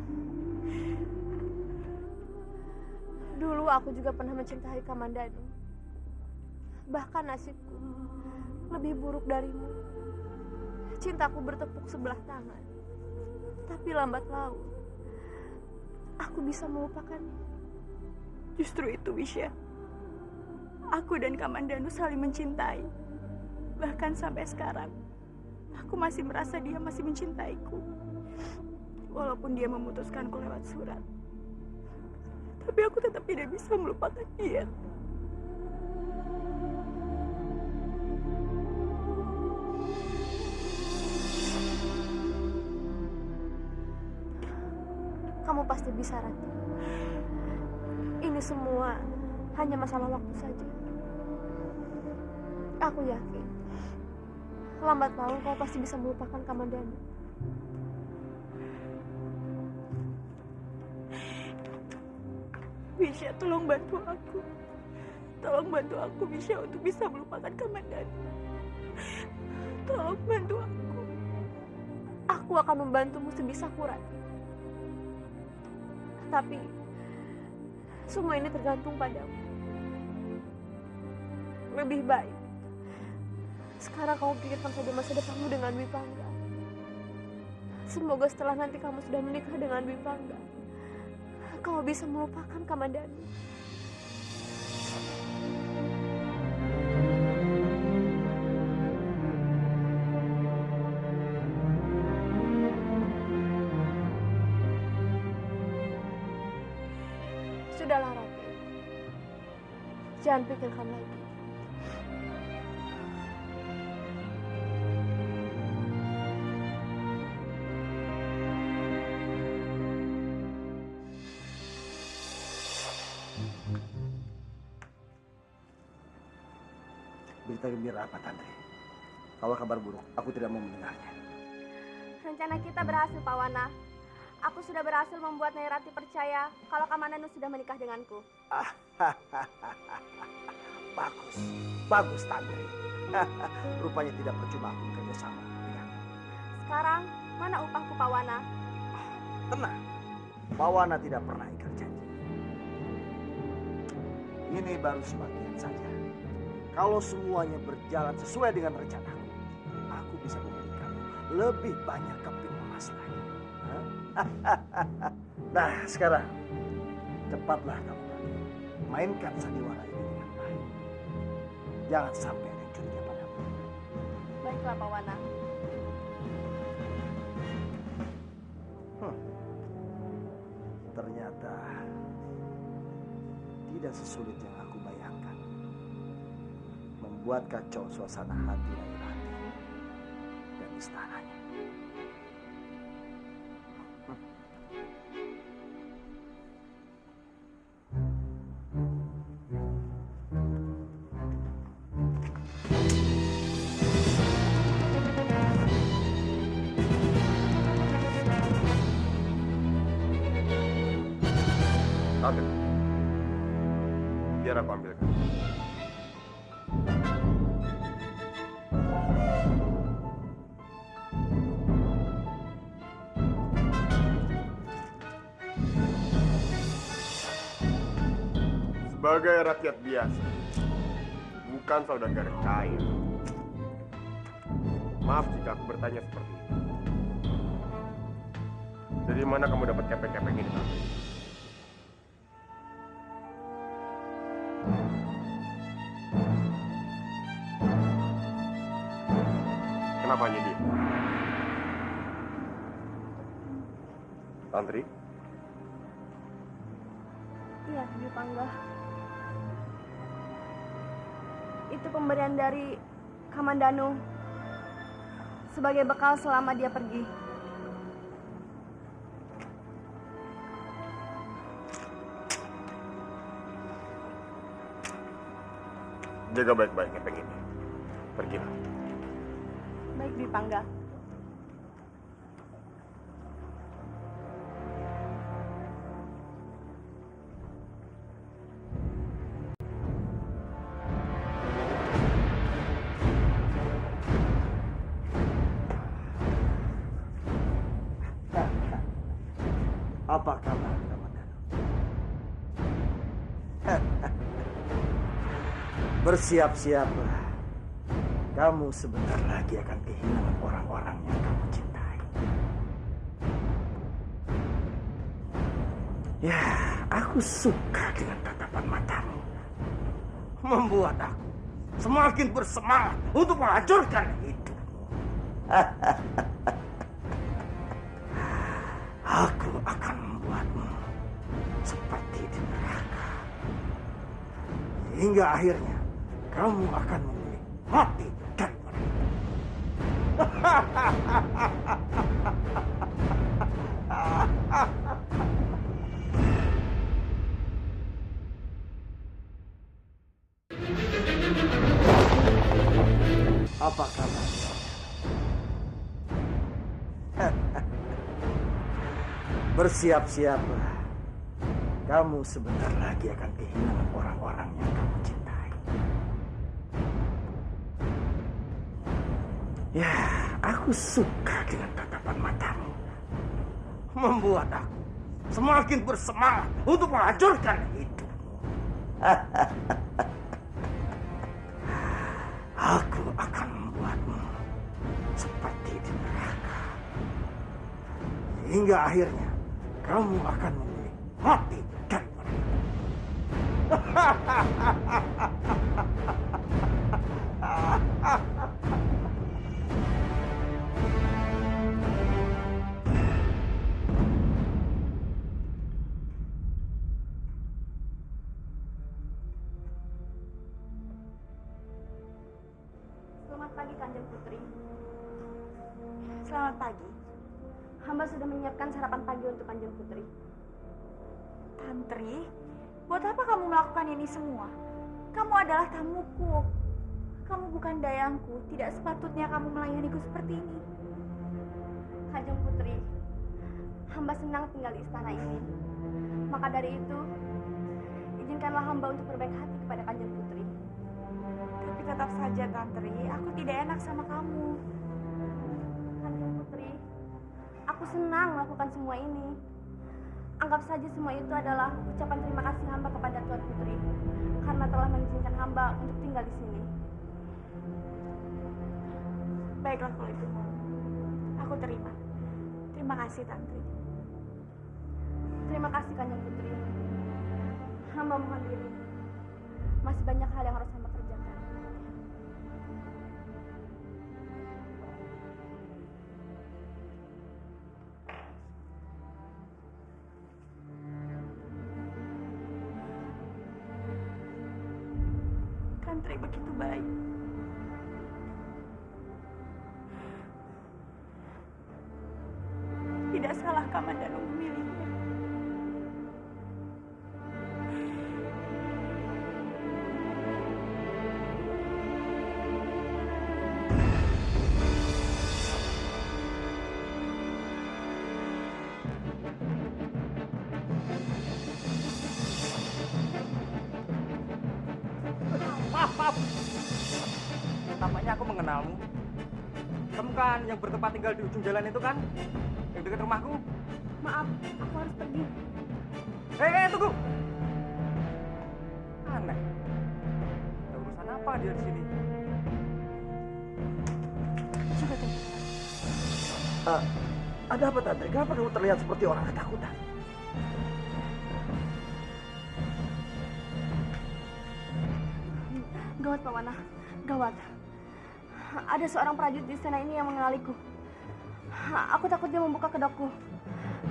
Dulu aku juga pernah mencintai Kamandanu. Bahkan nasibku lebih buruk darimu. Cintaku bertepuk sebelah tangan. Tapi lambat laun, aku bisa melupakannya. Justru itu, Wisha. Aku dan Kamandanu saling mencintai. Bahkan sampai sekarang, aku masih merasa dia masih mencintaiku. Walaupun dia memutuskanku lewat surat. Tapi aku tetap tidak bisa melupakan dia. Kamu pasti bisa, Rati. Ini semua hanya masalah waktu saja. Aku yakin lambat laun kau pasti bisa melupakan Kamandanu. Misha, tolong bantu aku. Tolong bantu aku, Misha, untuk bisa melupakan Kamandanu. Tolong bantu aku. Aku akan membantumu sebisa Rati. Tapi semua ini tergantung padamu. Lebih baik sekarang kamu pikirkan saja masa depanmu dengan Dwi Pangga. Semoga setelah nanti kamu sudah menikah dengan Dwi Pangga, kamu bisa melupakan Kamandanu. Sudahlah, Rati. Jangan pikirkan lagi. Berita gembira apa, Tantri? Kalau kabar buruk, aku tidak mau mendengarnya. Rencana kita berhasil, Pak Wana. Aku sudah berhasil membuat Nyai Rati percaya kalau Kamandanu sudah menikah denganku. Bagus, bagus, Tantri. Rupanya tidak percuma aku bekerja sama denganmu. Sekarang, mana upahku, Pak Wana? Tenang, Pak Wana tidak pernah ingkar janji. Ini baru sebagian saja. Kalau semuanya berjalan sesuai dengan rencanaku, aku bisa memberikan lebih banyak keping emas lagi. Nah, sekarang cepatlah kamu mainkan sandiwara ini dengan baik. Jangan sampai ada yang curiga padamu. Baiklah, Pak Wana. Ternyata tidak sesulit yang aku bayangkan. Membuat kacau suasana hati Nyai Rati dan istananya. Tante, biar aku ambilkan. Sebagai rakyat biasa, bukan saudagar kaya. Maaf jika aku bertanya seperti itu. Dari mana kamu dapat kepeng-kepeng ini, Tante? Kenapa hanya dia? Tantri? Iya, Dwi Pangga. Itu pemberian dari Kamandanu sebagai bekal selama dia pergi. Jaga baik-baik kepeng ini. Pergilah. Baik, Dwi Pangga. Apa kabar, Kamandanu? Bersiap-siaplah. Kamu sebentar lagi akan kehilangan orang-orang yang kamu cintai. Ya, aku suka dengan tatapan matamu. Membuat aku semakin bersemangat untuk menghancurkan hidupmu. Aku akan membuatmu seperti di neraka. Hingga akhirnya kamu akan memilih mati daripada hidup. Apa kabar? Bersiap-siaplah. Kamu sebentar lagi akan kehilangan orang-orang yang kamu cintai. Ya, aku suka dengan tatapan matamu. Membuat aku semakin bersemangat untuk menghancurkan hidupmu. Aku akan membuatmu seperti di neraka. Hingga akhirnya kamu akan memilih mati daripada hidup. Selamat pagi, Kanjeng Putri. Selamat pagi. Hamba sudah menyiapkan sarapan pagi untuk Kanjeng Putri. Tantri, buat apa kamu melakukan ini semua? Kamu adalah tamuku. Kamu bukan dayangku. Tidak sepatutnya kamu melayaniku seperti ini. Kanjeng Putri, hamba senang tinggal di istana ini. Maka dari itu, izinkanlah hamba untuk berbaik hati kepada Kanjeng Putri. Tapi tetap saja, Tantri, aku tidak enak sama kamu. Kanjeng Putri, aku senang melakukan semua ini. Anggap saja semua itu adalah ucapan terima kasih hamba kepada Tuan Putri karena telah mengizinkan hamba untuk tinggal di sini. Baiklah kalau itu mau. Aku terima. Terima kasih, Tantri. Terima kasih, Kanjeng Putri. Hamba mohon diri. Masih banyak hal yang harus hamba kerjakan. Tantri begitu baik. Tidak salah Kamandanu memilihnya. Maaf. Tampaknya aku mengenalmu. Kamu kan yang bertempat tinggal di ujung jalan itu kan? Yang dekat rumahku. Maaf, aku harus pergi. Tunggu. Aneh. Ada urusan apa dia di sini? Coba tuh. Ada apa, Tante? Kenapa kamu terlihat seperti orang ketakutan? Gawat, Pawana. Gawat. Ada seorang prajurit di istana ini yang mengenaliku. Aku takut dia membuka kedokku.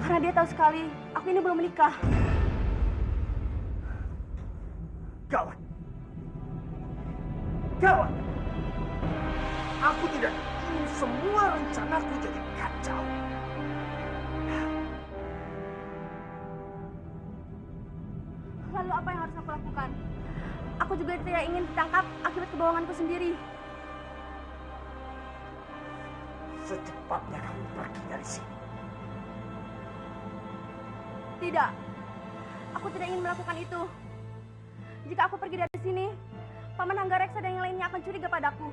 Karena dia tahu sekali aku ini belum menikah. Gawat. Gawat. Aku tidak ingin semua rencanaku jadi kacau. Lalu apa yang harus aku lakukan? Aku juga tidak ingin ditangkap akibat kebohonganku sendiri. Secepatnya kamu pergi dari sini. Tidak. Aku tidak ingin melakukan itu. Jika aku pergi dari sini, Paman Hanggareksa dan yang lainnya akan curiga padaku.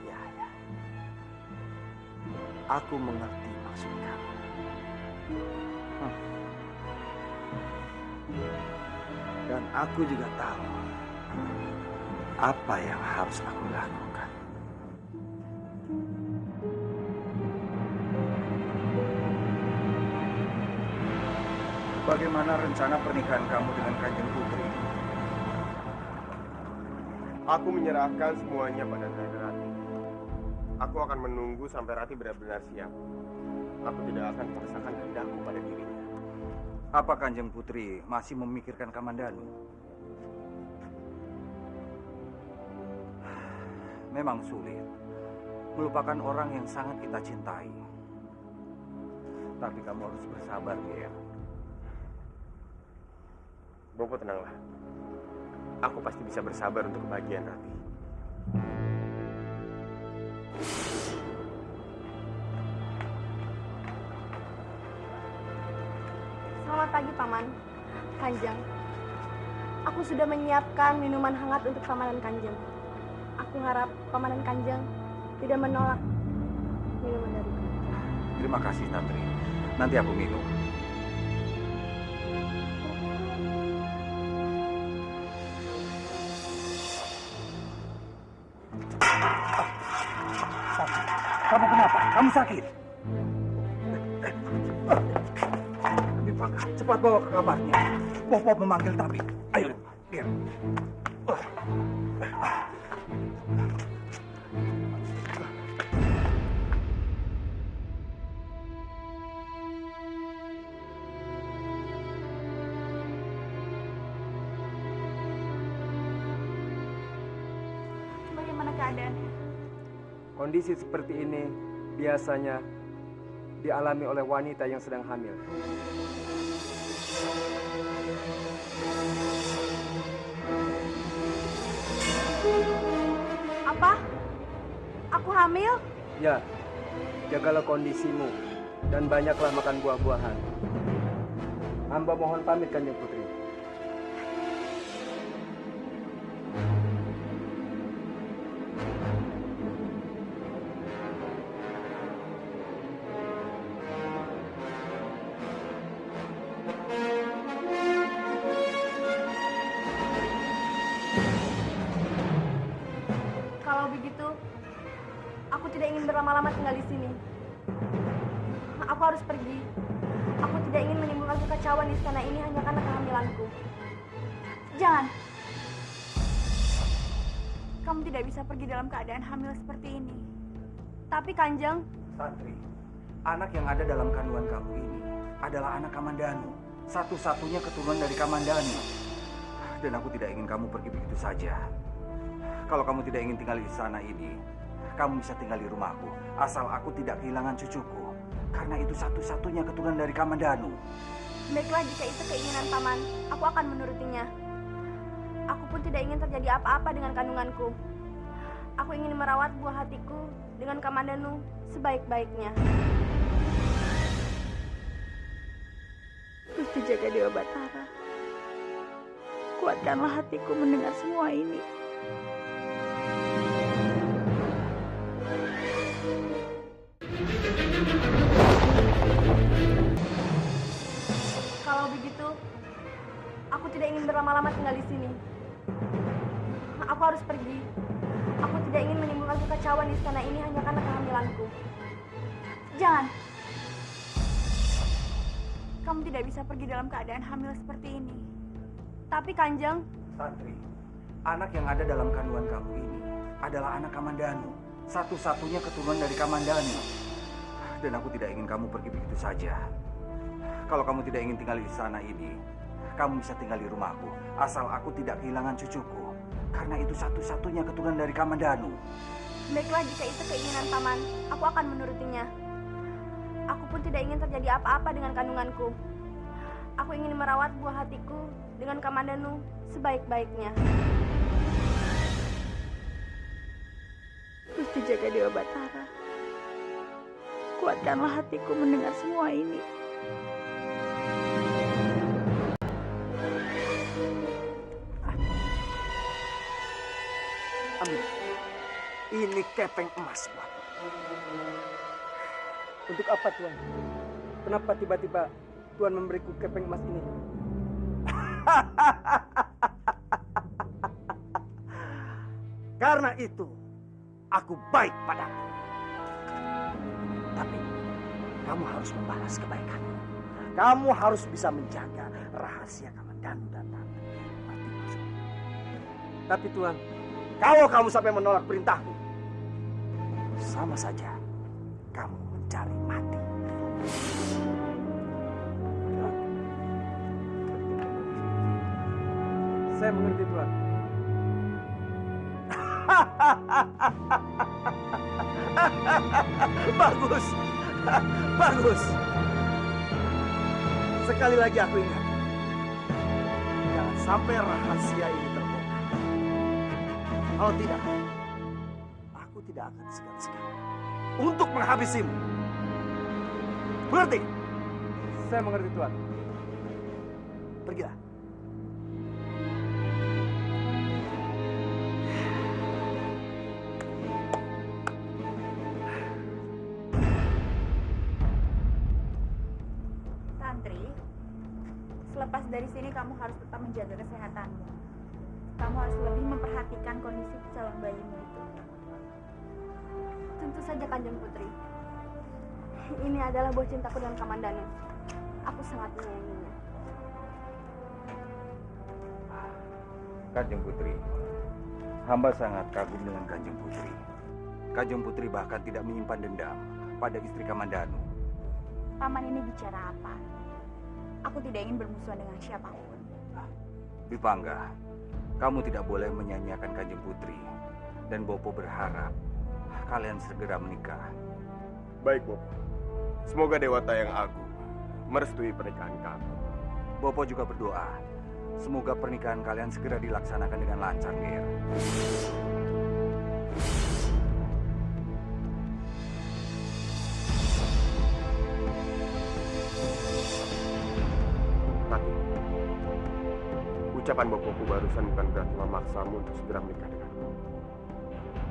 Ya. Aku mengerti maksud kamu. Dan aku juga tahu apa yang harus aku lakukan. Bagaimana rencana pernikahan kamu dengan Kanjeng Putri? Aku menyerahkan semuanya pada Nanda Rati. Aku akan menunggu sampai Rati benar-benar siap. Aku tidak akan memaksakan kehendakku pada dirinya. Apa Kanjeng Putri masih memikirkan Kamandanu? Memang sulit melupakan orang yang sangat kita cintai. Tapi kamu harus bersabar, Ger. Bopo tenanglah. aku pasti bisa bersabar untuk kebahagiaan Ratih. Selamat pagi, Paman. Kanjeng. Aku sudah menyiapkan minuman hangat untuk Paman dan Kanjeng. Aku harap Paman dan Kanjeng tidak menolak minuman dariku. Terima kasih, Tantri. Nanti aku minum. Kamu kenapa? Kamu sakit? Dipangkat. Cepat bawa ke kamarnya. Bopo memanggil tabib. Ayo, lihat. Bagaimana keadaannya? Kondisi seperti ini biasanya dialami oleh wanita yang sedang hamil. Apa? Aku hamil? Ya, jagalah kondisimu dan banyaklah makan buah-buahan. Hamba mohon pamit, Kanjeng Putri. Kalau begitu, aku tidak ingin berlama-lama tinggal di sini. Aku harus pergi. Aku tidak ingin menimbulkan kekacauan di istana ini hanya karena kehamilanku. Jangan. Kamu tidak bisa pergi dalam keadaan hamil seperti ini. Tapi Kanjeng, Tantri, anak yang ada dalam kandungan kamu ini adalah anak Kamandanu. Satu-satunya keturunan dari Kamandanu. Dan aku tidak ingin kamu pergi begitu saja. Kalau kamu tidak ingin tinggal di sana ini, kamu bisa tinggal di rumahku. Asal aku tidak kehilangan cucuku. Karena itu satu-satunya keturunan dari Kamandanu. baiklah jika itu keinginan Paman, aku akan menurutinya. Aku pun tidak ingin terjadi apa-apa dengan kandunganku. Aku ingin merawat buah hatiku dengan Kamandanu sebaik-baiknya. Gusti Jaga Dewa Batara, kuatkanlah hatiku mendengar semua ini. Kalau begitu, aku tidak ingin berlama-lama tinggal di sini. Aku harus pergi. Aku tidak ingin menimbulkan kekacauan di istana ini hanya karena kehamilanku. Jangan. Kamu tidak bisa pergi dalam keadaan hamil seperti ini. Tapi Kanjeng, Tantri, anak yang ada dalam kandungan kamu ini adalah anak Kamandanu. Satu-satunya keturunan dari Kamandanu. Dan aku tidak ingin kamu pergi begitu saja. Kalau kamu tidak ingin tinggal di sana ini, kamu bisa tinggal di rumahku. Asal aku tidak kehilangan cucuku. Karena itu satu-satunya keturunan dari Kamandanu. baiklah jika itu keinginan Paman, aku akan menurutinya. Aku pun tidak ingin terjadi apa-apa dengan kandunganku. Aku ingin merawat buah hatiku dengan Kamandanu sebaik-baiknya. Gusti Jaga Dewa Batara, kuatkanlah hatiku mendengar semua ini. Ambil. Ini kepeng emas buatmu. Untuk apa, Tuan? Kenapa tiba-tiba Tuan memberiku kepeng emas ini? Karena itu, aku baik padamu. Tapi, kamu harus membalas kebaikanmu. Kamu harus bisa menjaga rahasia Kamandanu dan Tantri. Ngerti maksudnya? Tapi Tuan, kalau kamu sampai menolak perintahku, sama saja kamu mencari mati. saya mengerti, Tuan. Bagus, bagus. Sekali lagi aku ingat, jangan sampai rahasia ini terbongkar. Kalau tidak, aku tidak akan segan-segan untuk menghabisimu. Mengerti? Saya mengerti, Tuan. Pergilah. Tantri, selepas dari sini kamu harus tetap menjaga kesehatanmu. Kamu harus lebih memperhatikan kondisi calon bayimu itu. Tentu saja Kanjeng Putri. Ini adalah buah cintaku dengan Kamandanu. Aku sangat menyayanginya. Kanjeng Putri, hamba sangat kagum dengan Kanjeng Putri. Kanjeng Putri bahkan tidak menyimpan dendam pada istri Kamandanu. Paman ini bicara apa? Aku tidak ingin bermusuhan dengan siapapun. Dwi Pangga, kamu tidak boleh menyanyiakan Kanjeng Putri. Dan Bopo berharap kalian segera menikah. Baik, Bopo. Semoga Dewata yang Agung merestui pernikahan kami. Bopo juga berdoa, semoga pernikahan kalian segera dilaksanakan dengan lancar, Ger. Rati, ucapan Bopoku barusan bukan berarti memaksamu untuk segera menikah denganku.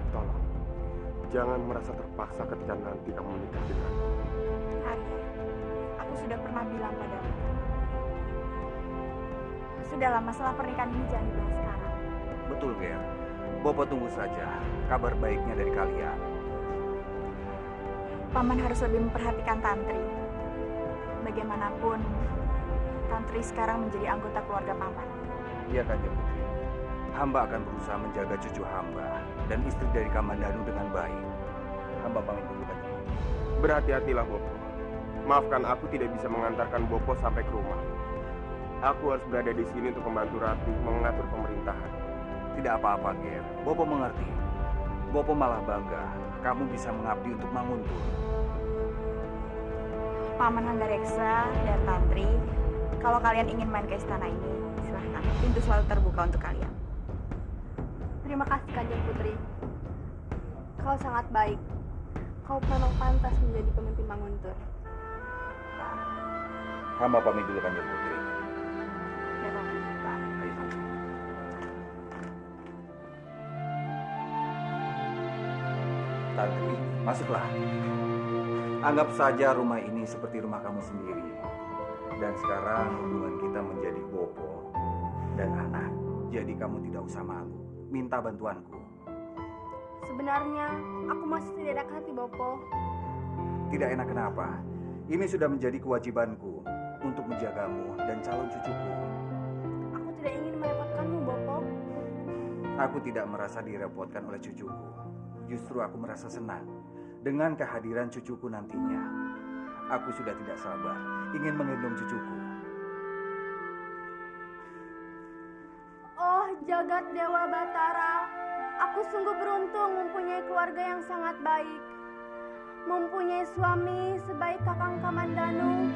Tolong, jangan merasa terpaksa ketika nanti kamu menikah denganku. Arya, aku sudah pernah bilang padamu. Sudahlah, masalah pernikahan ini jangan dibahas sekarang. Betul, Ger. Bopo tunggu saja kabar baiknya dari kalian. Paman harus lebih memperhatikan Tantri. Bagaimanapun, Tantri sekarang menjadi anggota keluarga Paman. Iya, Kanjeng Putri. Hamba akan berusaha menjaga cucu hamba dan istri dari Kamandanu dengan baik. Hamba pamit dulu, Kanjeng Putri. Berhati-hatilah, Bopo. Maafkan aku tidak bisa mengantarkan Bopo sampai ke rumah. Aku harus berada di sini untuk membantu Rati mengatur pemerintahan. Tidak apa-apa, Ger. Bopo mengerti. Bopo malah bangga kamu bisa mengabdi untuk Manguntur. Paman Hanggareksa dan Tantri, kalau kalian ingin main ke istana ini, silahkan. Pintu selalu terbuka untuk kalian. Terima kasih Kanjeng Putri. Kau sangat baik. Kau memang pantas menjadi pemimpin Manguntur. Hamba pamit dulu, Kanjeng Putri. Ya, Paman. Tantri, masuklah. Anggap saja rumah ini seperti rumah kamu sendiri. Dan sekarang hubungan kita menjadi Bopo dan anak. Jadi kamu tidak usah malu. Minta bantuanku. Sebenarnya, aku masih tidak enak hati, Bopo. Tidak enak kenapa? Ini sudah menjadi kewajibanku untuk menjagamu dan calon cucuku. Aku tidak ingin merepotkanmu, Bopo. Aku tidak merasa direpotkan oleh cucuku. Justru aku merasa senang dengan kehadiran cucuku nantinya. Aku sudah tidak sabar ingin menggendong cucuku. Oh, jagat Dewa Batara. Aku sungguh beruntung mempunyai keluarga yang sangat baik. Mempunyai suami sebaik Kakang Kamandanu.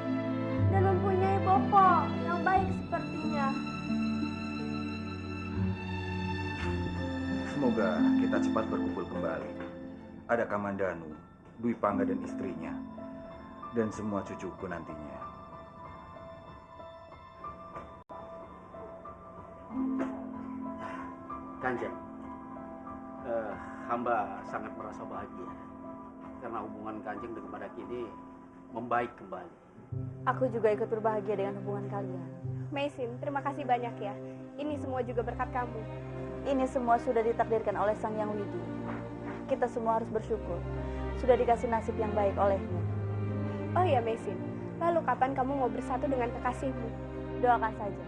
Dan mempunyai Bopo yang baik sepertinya. Semoga kita cepat berkumpul kembali. Ada Kamandanu, Dwi Pangga dan istrinya. Dan semua cucuku nantinya. Kanjeng, hamba sangat merasa bahagia karena hubungan Kanjeng dengan Madaki ini membaik kembali. Aku juga ikut berbahagia dengan hubungan kalian. Meisin, terima kasih banyak ya. Ini semua juga berkat kamu. Ini semua sudah ditakdirkan oleh Sang Yang Widi. Kita semua harus bersyukur. Sudah dikasih nasib yang baik olehnya. Oh ya Meisin, lalu kapan kamu mau bersatu dengan kekasihmu? Doakan saja,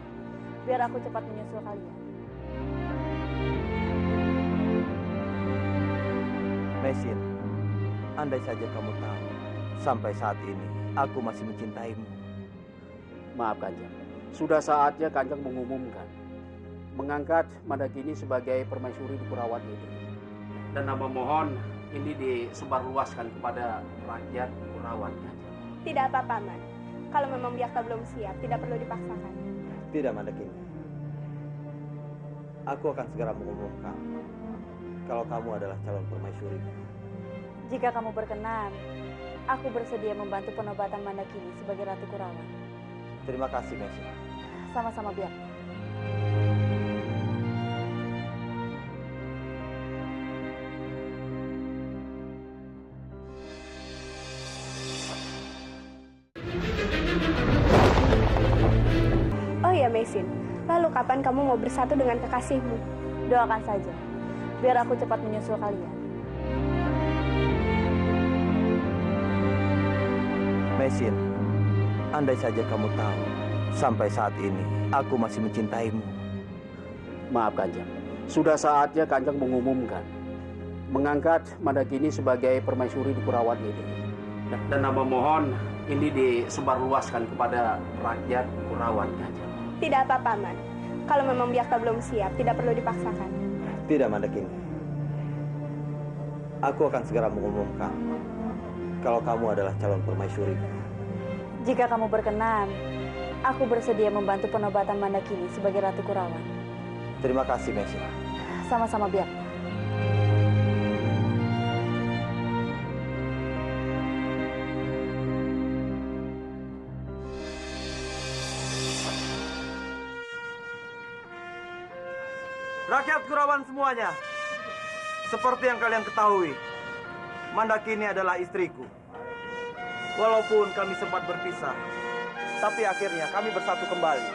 biar aku cepat menyusul kalian. Meisin, andai saja kamu tahu, sampai saat ini aku masih mencintaimu. Maaf Kanjeng, sudah saatnya Kanjeng mengumumkan mengangkat Madakini sebagai permaisuri di Kurawat itu. Dan hamba mohon ini disebarluaskan kepada rakyat Kurawat. Tidak apa-apa, Man. Kalau memang Biakta belum siap, tidak perlu dipaksakan. Tidak, Madakini. Aku akan segera mengumumkan kalau kamu adalah calon permaisuri. Jika kamu berkenan, aku bersedia membantu penobatan Mandakini sebagai Ratu Kurawan. Terima kasih, Mesya. Sama-sama, Biak. Oh ya, Mesin. Lalu kapan kamu mau bersatu dengan kekasihmu? Doakan saja, biar aku cepat menyusul kalian. Mesin, andai saja kamu tahu, sampai saat ini aku masih mencintaimu. Maaf Kanjeng, sudah saatnya Kanjeng mengumumkan mengangkat Mandakini sebagai permaisuri di Kurawan ini. Dan nama mohon ini disebarluaskan kepada rakyat Kurawan, Kanjeng. Tidak apa-apa, Man. Kalau memang Biakta belum siap, tidak perlu dipaksakan. Tidak, Mandakini. Aku akan segera mengumumkan kalau kamu adalah calon permaisuri. Jika kamu berkenan, aku bersedia membantu penobatan Mandakini sebagai Ratu Kurawan. Terima kasih, Mesya. Sama-sama, Biak. Rakyat Kurawan semuanya, seperti yang kalian ketahui, Mandakini adalah istriku. Walaupun kami sempat berpisah, tapi akhirnya kami bersatu kembali.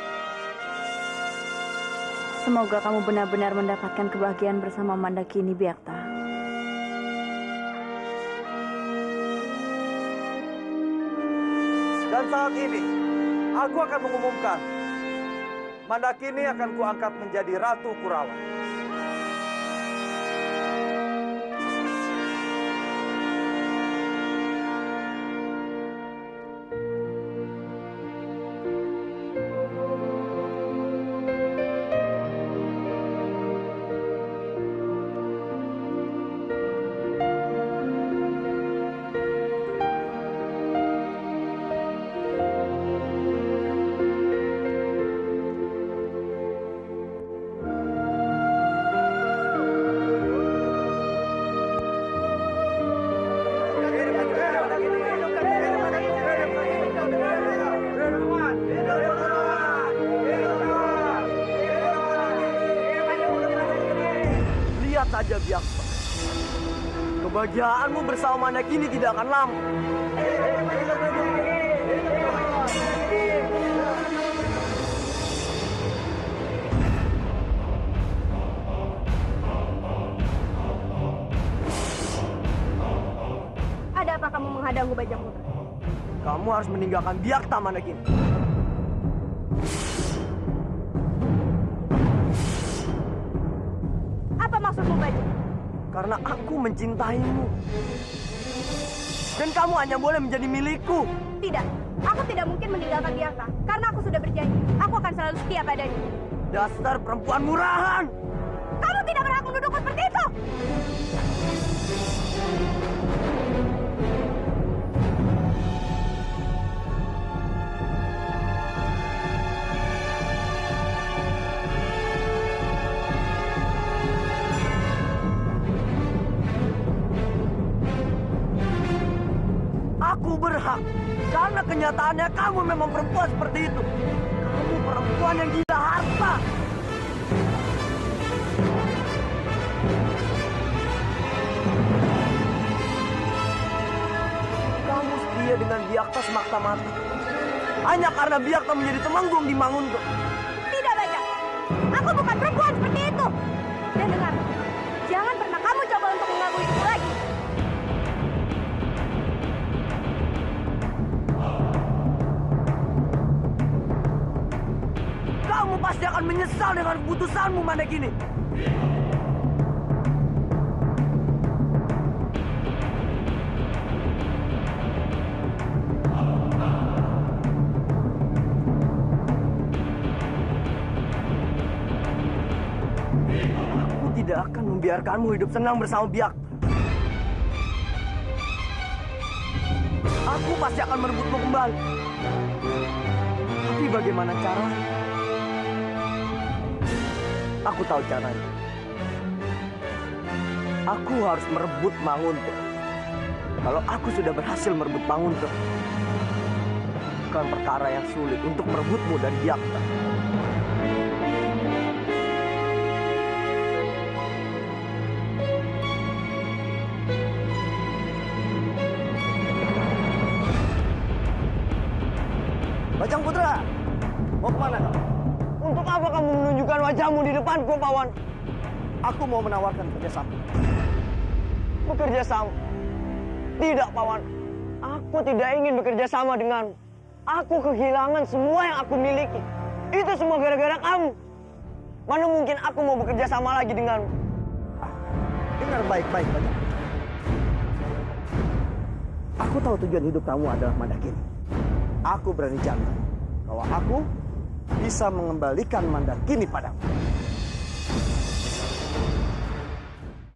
Semoga kamu benar-benar mendapatkan kebahagiaan bersama Mandakini, Biakta. Dan saat ini, aku akan mengumumkan, Mandakini akan kuangkat menjadi Ratu Kurawan. Lihat saja, Biakta. Kebahagiaanmu bersama Mandakini tidak akan lama. Ada apa kamu menghadangku, Bajang Putra? Kamu harus meninggalkan Biakta, Mandakini. Apa maksudmu, Bajang? Karena aku mencintaimu. Dan kamu hanya boleh menjadi milikku. Tidak, aku tidak mungkin meninggalkan Biakta. Karena aku sudah berjanji, aku akan selalu setia padanya. Dasar perempuan murahan. Kamu tidak berhak menuduhku seperti itu. Aku berhak. Karena kenyataannya kamu memang perempuan seperti itu. Kamu perempuan yang gila harta. Kamu setia dengan Biakta semata-mata. Hanya karena Biakta menjadi temenggung di Manguntuh. Tidak, Bajang. Aku bukan perempuan seperti itu. Dan dengar, jangan pernah kamu coba untuk mengaguiku lagi. Kamu pasti akan menyesal dengan keputusanmu, Mandakini. Aku tidak akan membiarkanmu hidup senang bersama Biakta. Aku pasti akan merebutmu kembali. Tapi bagaimana caranya? Aku tahu caranya. Aku harus merebut Manguntur. Kalau aku sudah berhasil merebut Manguntur, bukan perkara yang sulit untuk merebutmu dari Diakta. Bajang Putra, mau kemana kamu? Untuk apa kamu menunjukkan wajahmu di depanku, Pawan? Aku mau menawarkan kerjasama. Bekerja sama? Tidak, Pawan. Aku tidak ingin bekerja sama denganmu. Aku kehilangan semua yang aku miliki. Itu semua gara-gara kamu. Mana mungkin aku mau bekerja sama lagi denganmu? Dengar baik-baik, Bajang. Aku tahu tujuan hidup kamu adalah Mandakini. Aku berani jamin bahwa aku bisa mengembalikan Mandakini padamu.